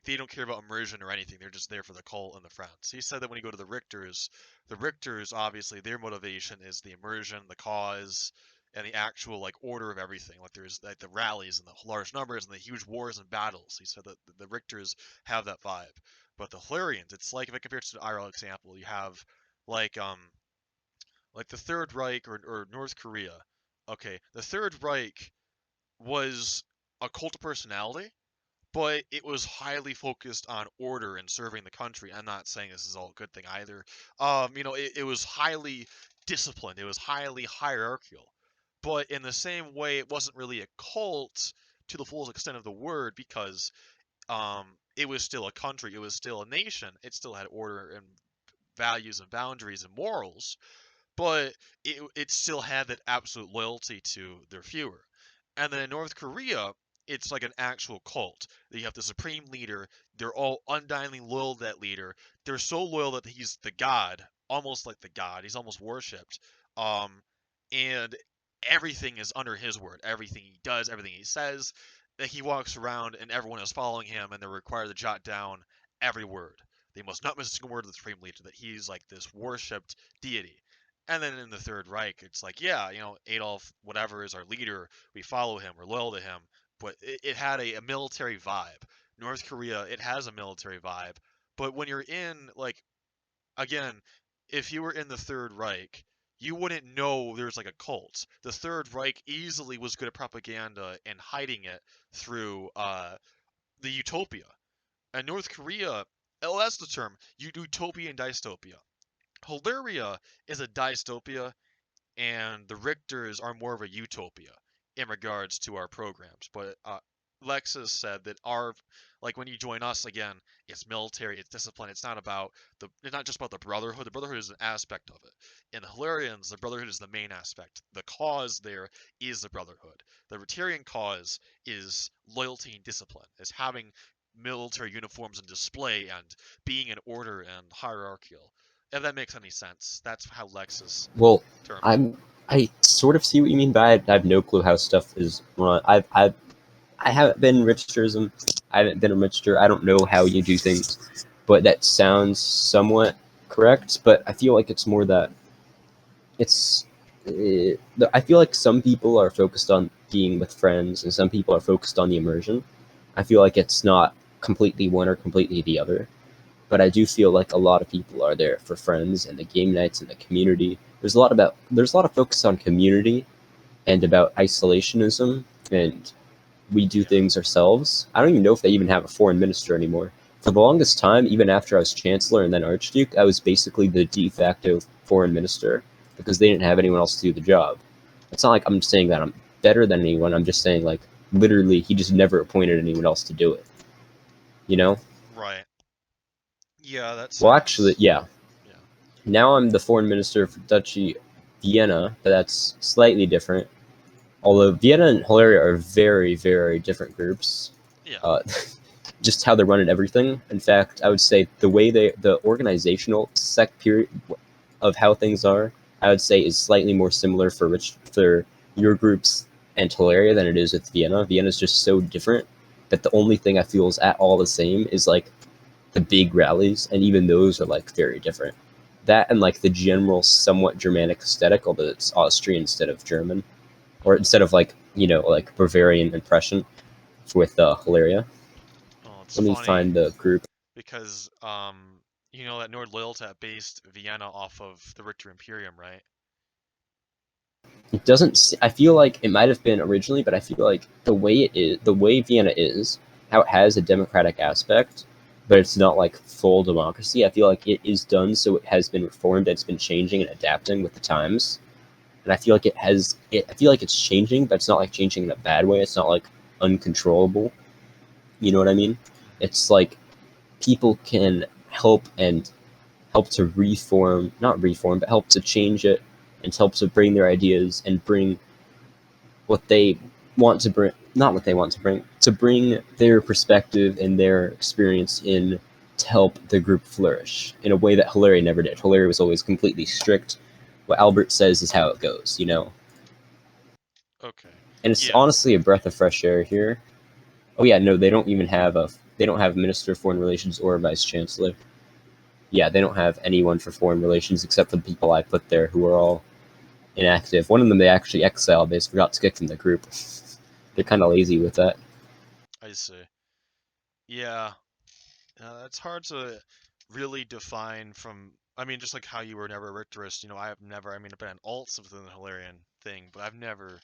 Speaker 1: they don't care about immersion or anything. They're just there for the cult and the friends. He said that when you go to the Richters obviously their motivation is the immersion, the cause, and the actual like order of everything. Like there's like the rallies and the large numbers and the huge wars and battles. He said that the Richters have that vibe, but the Hellerians, it's like if I compare it to the IRL example, you have like um like the Third Reich or North Korea. Okay, the Third Reich was a cult of personality, but it was highly focused on order and serving the country. I'm not saying this is all a good thing either. It was highly disciplined. It was highly hierarchical. But in the same way, it wasn't really a cult to the fullest extent of the word because it was still a country, it was still a nation, it still had order and values and boundaries and morals, but it still had that absolute loyalty to their viewer. And then in North Korea, it's like an actual cult. You have the supreme leader. They're all undyingly loyal to that leader. They're so loyal that he's the god, almost like the god. He's almost worshipped. And everything is under his word. Everything he does, everything he says, that he walks around and everyone is following him, and they're required to jot down every word. They must not miss a single word of the supreme leader. That he's like this worshipped deity. And then in the Third Reich, it's like, yeah, Adolf, whatever, is our leader. We follow him. We're loyal to him. But it had a military vibe. North Korea, it has a military vibe. But when you're in, like, again, if you were in the Third Reich, you wouldn't know there's like a cult. The Third Reich easily was good at propaganda and hiding it through the utopia. And North Korea, oh, that's the term, utopia and dystopia. Hilaria is a dystopia, and the Richters are more of a utopia in regards to our programs. But Lexus said that like when you join us again, it's military, it's discipline. It's not just about the brotherhood. The brotherhood is an aspect of it. In the Hellerians, the brotherhood is the main aspect. The cause there is the brotherhood. The Rotarian cause is loyalty and discipline. Is having military uniforms and display and being in order and hierarchical. If that makes any sense, that's how Lexus
Speaker 2: Well,
Speaker 1: termed it.
Speaker 2: I sort of see what you mean by it. I have no clue how stuff is run. I haven't been in Richterism. I haven't been a Richter. I don't know how you do things, but that sounds somewhat correct. But I feel like it's more that it's. I feel like some people are focused on being with friends, and some people are focused on the immersion. I feel like it's not completely one or completely the other. But I do feel like a lot of people are there for friends and the game nights and the community. There's a lot of focus on community and about isolationism, and we do
Speaker 1: Yeah.
Speaker 2: things ourselves. I don't even know if they even have a foreign minister anymore. For the longest time, even after I was chancellor and then archduke, I was basically the de facto foreign minister because they didn't have anyone else to do the job. It's not like I'm saying that I'm better than anyone. I'm just saying like literally he just never appointed anyone else to do it. You know?
Speaker 1: Right. Yeah, that
Speaker 2: Well, actually,
Speaker 1: sounds.
Speaker 2: yeah.
Speaker 1: Yeah.
Speaker 2: Now I'm the foreign minister for Duchy Vienna, but that's slightly different. Although Vienna and Hilaria are very, very different groups.
Speaker 1: Yeah.
Speaker 2: Uh, just how they're running everything. In fact, I would say the organizational period of how things are, I would say is slightly more similar for your groups and Hilaria than it is with Vienna. Vienna is just so different that the only thing I feel is at all the same is like the big rallies, and even those are like very different. That and like the general somewhat Germanic aesthetic, although it's Austrian instead of German, or
Speaker 1: Hmm.
Speaker 2: instead of like like Bavarian impression with Hilaria.
Speaker 1: Well, it's
Speaker 2: Let me
Speaker 1: funny
Speaker 2: find the group.
Speaker 1: because you know that Nord Loyaltat based Vienna off of the Richter Imperium, right?
Speaker 2: It doesn't. I feel like it might have been originally, but I feel like the way it is, the way Vienna is, how it has a democratic aspect, but it's not like full democracy. I feel like it is done so it has been reformed. It's been changing and adapting with the times, and I feel like it has. I feel like it's changing, but it's not like changing in a bad way. It's not like uncontrollable. You know what I mean?
Speaker 1: Hmm.
Speaker 2: It's like people can help to reform, not reform, but help to change it and help to bring their ideas and bring what they want to bring, not what they want to bring their perspective and their experience in to help the group flourish in a way that Hilaria never did. Hilaria was always completely strict. What Albert says is how it goes, you know?
Speaker 1: Okay.
Speaker 2: And it's
Speaker 1: Yeah.
Speaker 2: honestly a breath of fresh air here. Oh yeah, no, they don't have a minister of foreign relations or a vice chancellor. Yeah, they don't have anyone for foreign relations except for the people I put there who are all inactive. One of them they actually exiled. They just forgot to kick from the group. They're kind of lazy with that.
Speaker 1: I see. Yeah. It's hard to really define from. I mean, just like how you were never a Richterist, I have never. I mean, I've been an alts within the Hilarion thing, but I've never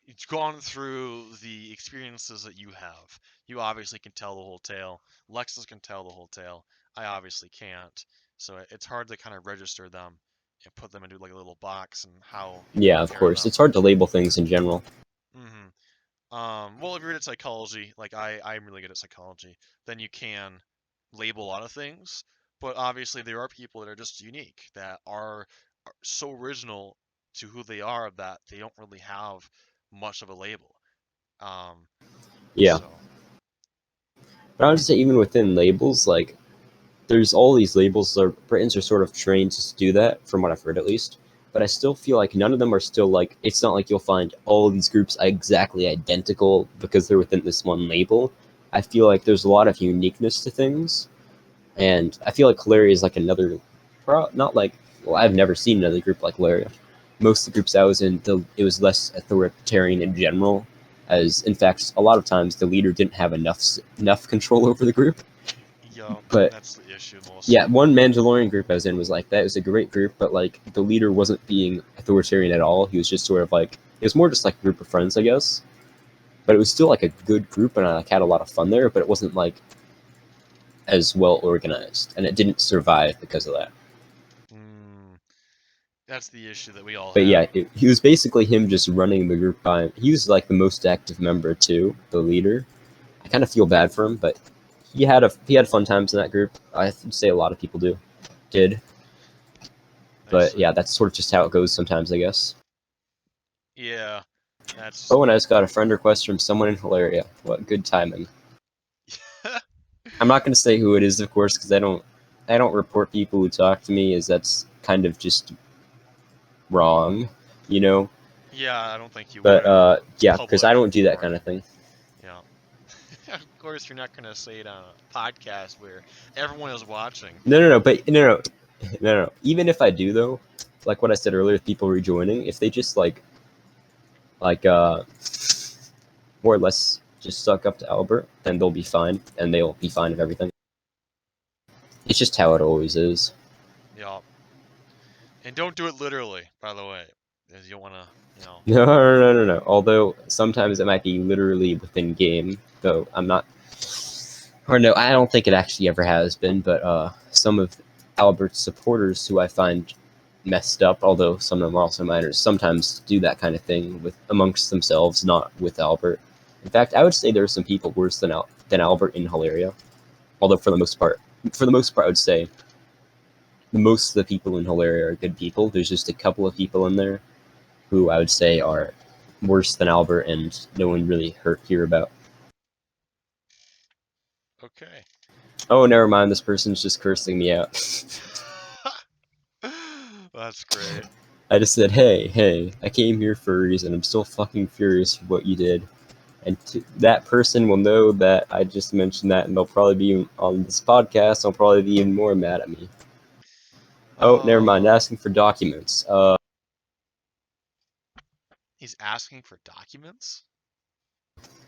Speaker 1: it's gone through the experiences that you have. You obviously can tell the whole tale. Lexus can tell the whole tale. I obviously can't. So it's hard to kind of register them. put them into like a little box and how you
Speaker 2: Yeah, of
Speaker 1: compare
Speaker 2: course.
Speaker 1: them.
Speaker 2: It's hard to label things in general.
Speaker 1: Well, if you're good at psychology, like I'm really good at psychology, then you can label a lot of things. But obviously, there are people that are just unique, that are so original to who they are that they don't really have much of a label. Um,
Speaker 2: Yeah.
Speaker 1: so
Speaker 2: But I would say even within labels, like there's all these labels that Britons are sort of trained to do that, from what I've heard at least. But I still feel like none of them are still like, it's not like you'll find all these groups exactly identical because they're within this one label. I feel like there's a lot of uniqueness to things, and I feel like Hilaria is like another, not like, well, I've never seen another group like Hilaria. Most of the groups I was in, it was less authoritarian in general, as in fact, a lot of times the leader didn't have enough control over the group.
Speaker 1: yeah,
Speaker 2: But
Speaker 1: that's the issue
Speaker 2: yeah,
Speaker 1: mostly.
Speaker 2: one Mandalorian group I was in was like that. It was a great group, but like the leader wasn't being authoritarian at all. He was just sort of like, it was more just like a group of friends, I guess. But it was still like a good group, and I like had a lot of fun there. But it wasn't like as well organized, and it didn't survive because of that.
Speaker 1: Mm, that's the issue that we all
Speaker 2: But yeah,
Speaker 1: have.
Speaker 2: he was basically him just running the group by. He was like the most active member too, the leader. I kind of feel bad for him, but he had fun times in that group. I would say a lot of people did.
Speaker 1: I
Speaker 2: But
Speaker 1: see.
Speaker 2: yeah, that's sort of just how it goes sometimes, I guess.
Speaker 1: Yeah, that's
Speaker 2: Oh, and I just got a friend request from someone in Hilaria. What good timing! I'm not going to say who it is, of course, because I don't report people who talk to me, as that's kind of just wrong, you know.
Speaker 1: yeah. I don't think you
Speaker 2: But
Speaker 1: would. It's
Speaker 2: yeah, because I
Speaker 1: public
Speaker 2: don't do that kind
Speaker 1: reporting.
Speaker 2: of thing.
Speaker 1: Yeah. Of course, you're not gonna say it on a podcast where everyone is watching.
Speaker 2: But no. Even if I do though, like what I said earlier, with people rejoining, if they just like more or less just suck up to Albert, then they'll be fine, and they'll be fine with everything. It's just how it always is.
Speaker 1: Yeah. And don't do it literally, by the way, because you wanna,
Speaker 2: No. Although sometimes it might be literally within game, though I'm not. Or no, I don't think it actually ever has been. But some of Albert's supporters, who I find messed up, although some of them are also minors, sometimes do that kind of thing with amongst themselves, not with Albert. In fact, I would say there are some people worse than Albert in Hilaria. Although for the most part, I would say most of the people in Hilaria are good people. There's just a couple of people in there who I would say are worse than Albert, and no one really hear about.
Speaker 1: okay.
Speaker 2: Oh, never mind. This person's just cursing me out.
Speaker 1: That's great.
Speaker 2: I just said, hey, I came here for a reason. I'm still fucking furious for what you did. And that person will know that I just mentioned that, and they'll probably be on this podcast. They'll probably be even more mad at me. Oh, never mind.
Speaker 1: Oh,
Speaker 2: Asking for documents.
Speaker 1: he's asking for documents?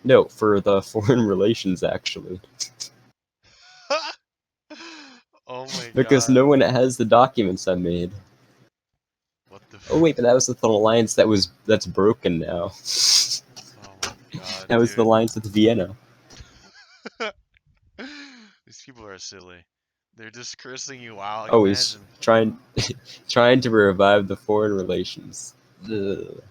Speaker 2: No, for the foreign relations, actually.
Speaker 1: Oh my
Speaker 2: Because
Speaker 1: god.
Speaker 2: no one has the documents I made.
Speaker 1: What the
Speaker 2: Oh wait, but that was the alliance that's broken now.
Speaker 1: Oh my god,
Speaker 2: That was the
Speaker 1: dude.
Speaker 2: alliance with Vienna.
Speaker 1: These people are silly. They're just cursing you out.
Speaker 2: Oh, he's
Speaker 1: Imagine.
Speaker 2: trying trying to revive the foreign relations. Ugh.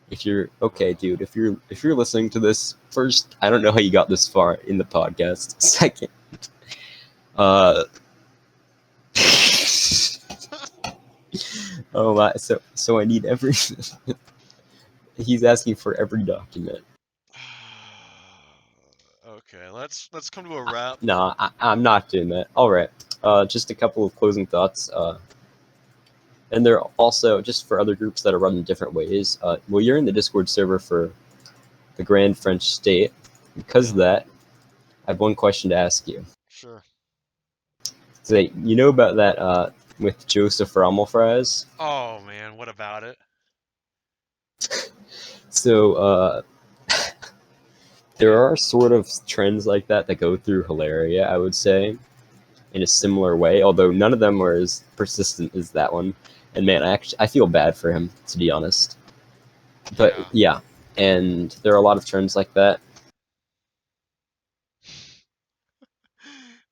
Speaker 2: If you're okay,
Speaker 1: Oh.
Speaker 2: dude, if you're listening to this, first, I don't know how you got this far in the podcast. Second, uh, oh my, so I need every. He's asking for every document.
Speaker 1: Okay, let's come to a wrap.
Speaker 2: No, I'm not doing that. All right, just a couple of closing thoughts. And they're also just for other groups that are run in different ways. Well, you're in the Discord server for the Grand French State. Because of
Speaker 1: Yeah,
Speaker 2: that, I have one question to ask you.
Speaker 1: sure.
Speaker 2: So you know about that with Joseph Rommelfries?
Speaker 1: Oh man, what about it?
Speaker 2: So there are sort of trends like that that go through Hilaria, I would say, in a similar way. Although none of them are as persistent as that one. And man, I feel bad for him, to be honest. But
Speaker 1: Yeah.
Speaker 2: yeah, and there are a lot of trends like that.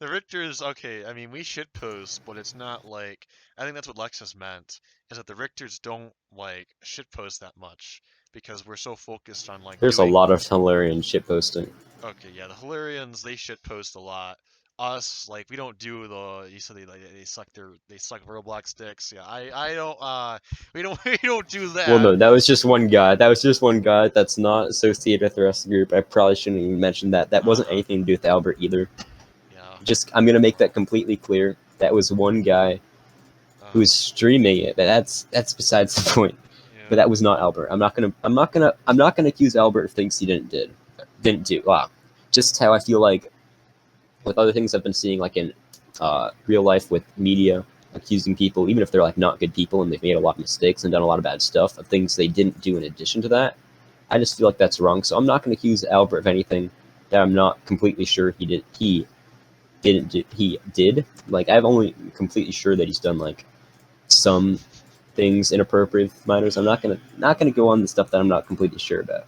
Speaker 1: The Richter's okay. I mean, we shit post, but it's not like I think that's what Lexus meant is that the Richters don't like shit post that much because we're so focused on like
Speaker 2: There's a
Speaker 1: doing.
Speaker 2: lot of Hellerian shitposting.
Speaker 1: Okay, yeah, the Hellerians they shit post a lot. Us like we don't do the you said they suck Roblox dicks. Yeah, I don't we don't we don't do
Speaker 2: Well,
Speaker 1: that.
Speaker 2: no, that was just one guy. That was just one guy. That's not associated with the rest of the group. I probably shouldn't even mention that. That wasn't
Speaker 1: Uh
Speaker 2: anything to do with Albert either.
Speaker 1: yeah
Speaker 2: Just, I'm gonna make that completely clear. That was one guy who was
Speaker 1: uh
Speaker 2: streaming it, but that's besides the point. But
Speaker 1: yeah
Speaker 2: that was not Albert. I'm not gonna accuse Albert of things he didn't do. Wow. Just how I feel like with other things I've been seeing, like in real life with media, accusing people, even if they're like not good people and they've made a lot of mistakes and done a lot of bad stuff, of things they didn't do in addition to that. I just feel like that's wrong. So I'm not going to accuse Albert of anything that I'm not completely sure he did. He didn't do. He did. Like I'm only completely sure that he's done like some things inappropriate with minors. I'm not gonna go on the stuff that I'm not completely sure about.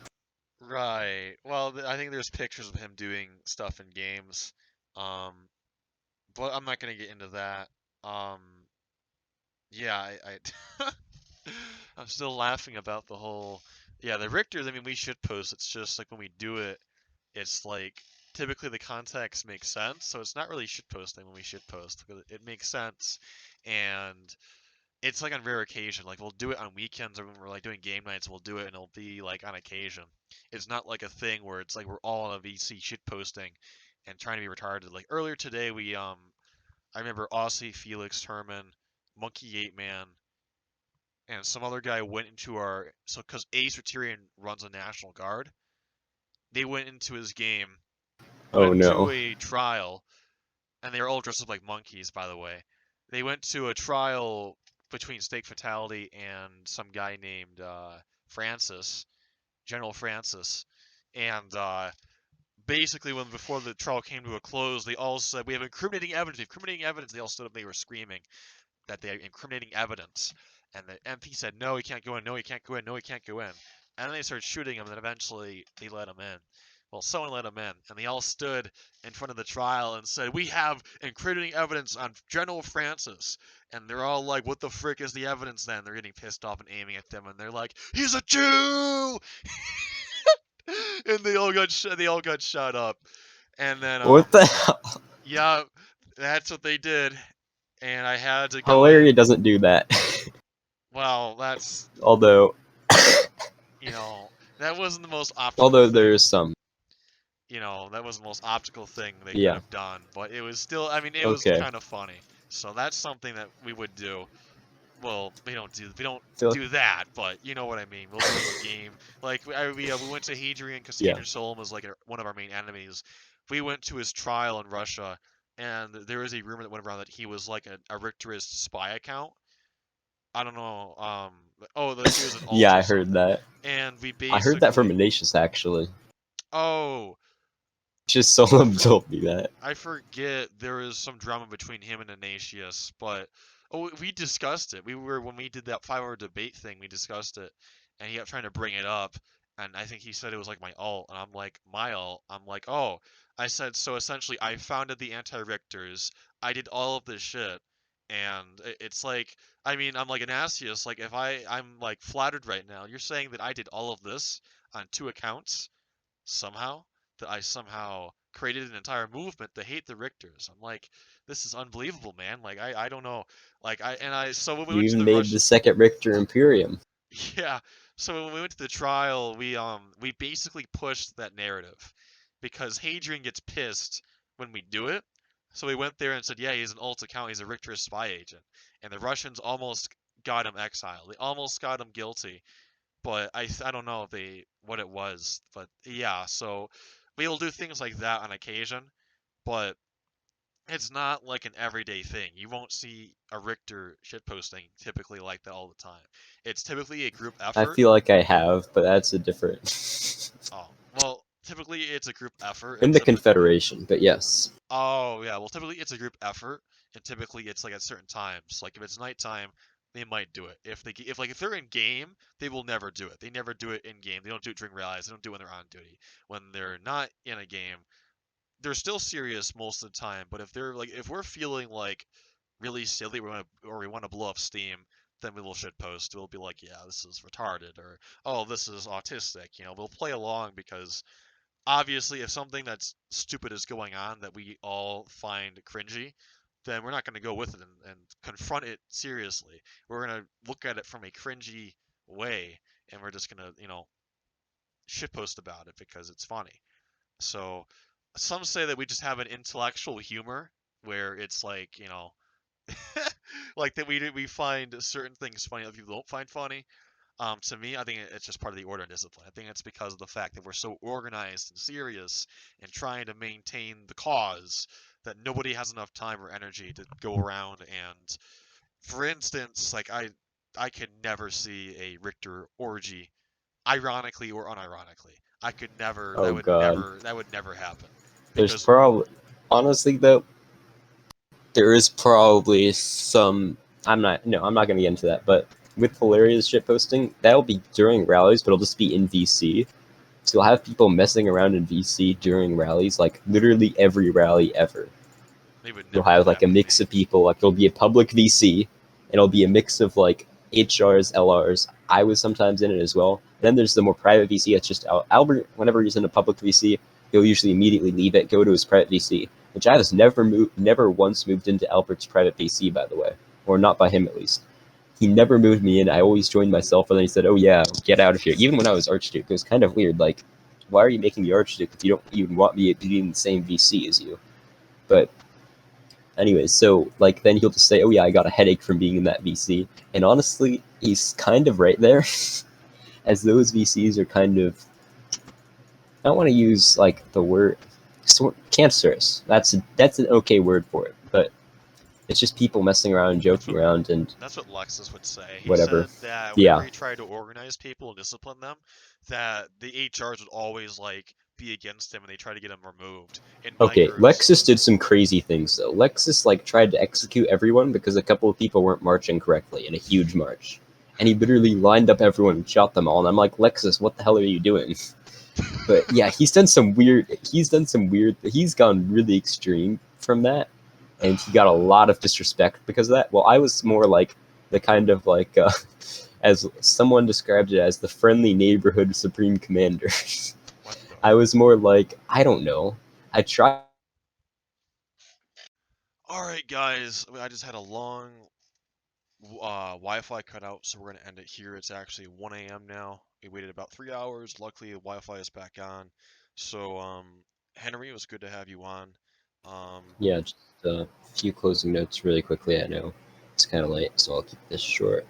Speaker 1: right. Well, I think there's pictures of him doing stuff in games. Um, but I'm not gonna get into that. Um, yeah, I I'm still laughing about the whole. Yeah, the Richters. I mean, we should post. It's just like when we do it, it's like typically the context makes sense, so it's not really shit posting when we shit post because it makes sense, and it's like on rare occasion. Like we'll do it on weekends or when we're like doing game nights, we'll do it and it'll be like on occasion. It's not like a thing where it's like we're all on a VC shit posting and trying to be retarded. Like earlier today, I remember Aussie, Felix, Herman, Monkey 8 Man, and some other guy went into our because Ace Ryterian runs a National Guard. They went into his game,
Speaker 2: Oh
Speaker 1: went to
Speaker 2: no.
Speaker 1: a trial, and they were all dressed up like monkeys, by the way. They went to a trial between Stake Fatality and some guy named Francis, General Francis, and basically when before the trial came to a close, they all said, "We have incriminating evidence. We have incriminating evidence." They all stood up. They were screaming that they had incriminating evidence, and the MP said, "No, he can't go in. No, he can't go in. No, he can't go in." And then they started shooting him, and then eventually they let him in. Well, someone let him in, and they all stood in front of the trial and said, "We have incriminating evidence on General Francis." And they're all like, "What the frick is the evidence then?" They're getting pissed off and aiming at them, and they're like, "He's a Jew!" And they all got shot up. And then
Speaker 2: What the hell?
Speaker 1: yeah, that's what they did. And I had to go in.
Speaker 2: Hilaria doesn't do that.
Speaker 1: Well, that's
Speaker 2: although,
Speaker 1: you know, that wasn't the most optical
Speaker 2: although
Speaker 1: thing.
Speaker 2: there's some.
Speaker 1: That was the most optical thing they could
Speaker 2: Yeah.
Speaker 1: have done, but it was still, I mean, it was
Speaker 2: Okay.
Speaker 1: kind of funny. So that's something that we would do. Well, we don't
Speaker 2: Feel like,
Speaker 1: do that, but you know what I mean. We'll do a game like we went to Hadrian because
Speaker 2: yeah.
Speaker 1: Hadrian Solom was like one of our main enemies. We went to his trial in Russia, and there was a rumor that went around that he was like a Richterist spy account. I don't know. Like he was an alt
Speaker 2: Yeah,
Speaker 1: or
Speaker 2: I heard
Speaker 1: something.
Speaker 2: that.
Speaker 1: And we
Speaker 2: I heard that from
Speaker 1: basically,
Speaker 2: Ignatius actually.
Speaker 1: oh,
Speaker 2: Just Solom told me that.
Speaker 1: I forget there was some drama between him and Ignatius, but we discussed it. We were when we did that 5 hour debate thing, we discussed it, and he kept trying to bring it up, and I think he said it was like my alt, and I'm like my alt. I'm like, oh, I said so. Essentially, I founded the anti-Richters. I did all of this shit, and it's like, I mean, I'm like Ignatius. Like if I'm like flattered right now. You're saying that I did all of this on 2 accounts somehow that I somehow created an entire movement to hate the Richters. I'm like, this is unbelievable, man. Like I don't know. Like I so when we
Speaker 2: You
Speaker 1: went to
Speaker 2: even
Speaker 1: the
Speaker 2: made
Speaker 1: Rush
Speaker 2: the second Richter Imperium.
Speaker 1: yeah. So when we went to the trial, we basically pushed that narrative because Hadrian gets pissed when we do it. So we went there and said, yeah, he's an alt account, he's a Richterist spy agent. And the Russians almost got him exiled. They almost got him guilty, but I don't know if they what it was, but yeah. So we'll do things like that on occasion, but it's not like an everyday thing. You won't see a Richter shitposting typically like that all the time. It's typically a group
Speaker 2: I
Speaker 1: effort.
Speaker 2: feel like I have, but that's a different.
Speaker 1: Oh, well, typically it's a group effort,
Speaker 2: In
Speaker 1: and
Speaker 2: the
Speaker 1: typically,
Speaker 2: Confederation, but yes.
Speaker 1: oh yeah, well, typically it's a group effort, and typically it's like at certain times. Like if it's nighttime, they might do it. If they're in game, they will never do it. They never do it in game. They don't do it during rallies. They don't do it when they're on duty. When they're not in a game, they're still serious most of the time, but if we're feeling like really silly, we want to blow up steam, then we will shitpost. We'll be like, yeah, this is retarded, or oh, this is autistic. We'll play along because obviously, if something that's stupid is going on that we all find cringy, then we're not going to go with it and confront it seriously. We're going to look at it from a cringy way, and we're just going to, shitpost about it because it's funny. So some say that we just have an intellectual humor where it's like, like that we find certain things funny that people don't find funny. To me, I think it's just part of the order and discipline. I think it's because of the fact that we're so organized and serious and trying to maintain the cause that nobody has enough time or energy to go around and, for instance, like I could never see a Richter orgy, ironically or unironically. I could never.
Speaker 2: Oh God,
Speaker 1: That would never happen,
Speaker 2: there's
Speaker 1: because
Speaker 2: probably honestly though there is probably some. I'm not going to get into that. But with hilarious shit posting, that'll be during rallies, but it'll just be in VC. So you'll have people messing around in VC during rallies, like literally every rally ever.
Speaker 1: they would
Speaker 2: You'll
Speaker 1: never
Speaker 2: have
Speaker 1: let
Speaker 2: like
Speaker 1: that
Speaker 2: a
Speaker 1: with
Speaker 2: mix
Speaker 1: me.
Speaker 2: of people. Like it'll be a public VC, and it'll be a mix of like HRs, LRs. I was sometimes in it as well. Then there's the more private VC. It's just Albert. Whenever he's in a public VC, he'll usually immediately leave it, go to his private VC. Which I was never once moved into Albert's private VC, by the way, or not by him at least. He never moved me in. I always joined myself, and then he said, "Oh yeah, get out of here." Even when I was Archduke, it was kind of weird. Like, why are you making me Archduke if you don't even want me to be in the same VC as you? But anyways, so like then he'll just say, "Oh yeah, I got a headache from being in that VC," and honestly, he's kind of right there, as those VCs are kind of. I don't want to use like the word cancerous. That's an okay word for it, but it's just people messing around and
Speaker 1: That's
Speaker 2: joking
Speaker 1: what
Speaker 2: around and
Speaker 1: That's what Lexus would say. He
Speaker 2: whatever.
Speaker 1: said that whenever
Speaker 2: Yeah.
Speaker 1: he tried to organize people and discipline them, that the HRs would always like be against him and they try to get him removed. In my
Speaker 2: Okay,
Speaker 1: groups,
Speaker 2: Lexus did some crazy things though. Lexus like tried to execute everyone because a couple of people weren't marching correctly in a huge march. And he literally lined up everyone and shot them all. And I'm like, Lexus, what the hell are you doing? But yeah, he's gone really extreme from that. And he got a lot of disrespect because of that. Well, I was more like the kind of like as someone described it as the friendly neighborhood supreme commander.
Speaker 1: what the?
Speaker 2: I was more like, I don't know. I tried.
Speaker 1: All right, guys. I just had a long Wi-Fi cutout, so we're gonna end it here. It's actually 1 a.m. now. We waited about 3 hours. Luckily, the Wi-Fi is back on. So, Henry, it was good to have you on. Um,
Speaker 2: Yeah, just a few closing notes really quickly. I know it's kind of late, so I'll keep this short.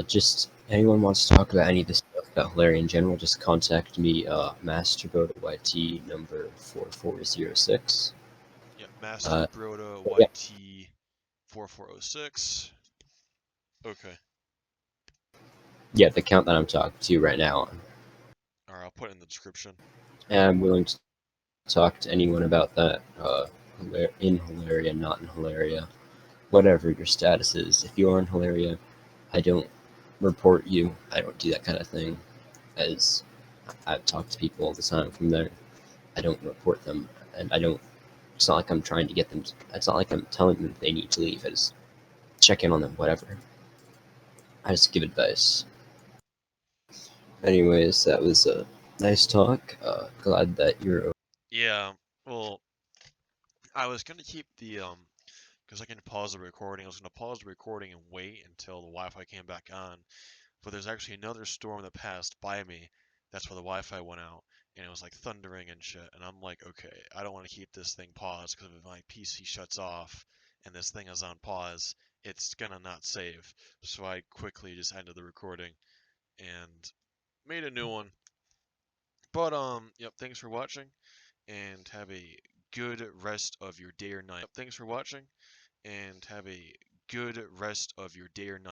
Speaker 2: Just anyone wants to talk about any of this stuff about Hellerian in general, just contact me, masterbodaYT number 4406.
Speaker 1: yeah, Master
Speaker 2: Uh,
Speaker 1: Broda
Speaker 2: yeah,
Speaker 1: YT 4406. Okay.
Speaker 2: yeah, the account that I'm talking to you right now.
Speaker 1: All right, I'll put it in the description.
Speaker 2: And I'm willing to talk to anyone about that in Hilaria, not in Hilaria, whatever your status is. If you are in Hilaria, I don't report you. I don't do that kind of thing, as I talk to people all the time from there. I don't report them, and I don't. It's not like I'm trying to get them. It's not like I'm telling them they need to leave. I just check in on them, whatever. I just give advice. Anyways, that was a nice talk. Glad that you're.
Speaker 1: Yeah, well, I was gonna keep the because I can pause the recording. I was gonna pause the recording and wait until the Wi-Fi came back on. But there's actually another storm that passed by me. That's where the Wi-Fi went out, and it was like thundering and shit. And I'm like, okay, I don't want to keep this thing paused because if my PC shuts off and this thing is on pause, it's gonna not save. So I quickly just ended the recording and made a new one. But yep, thanks for watching and have a good rest of your day or night. Yep, thanks for watching and have a good rest of your day or night.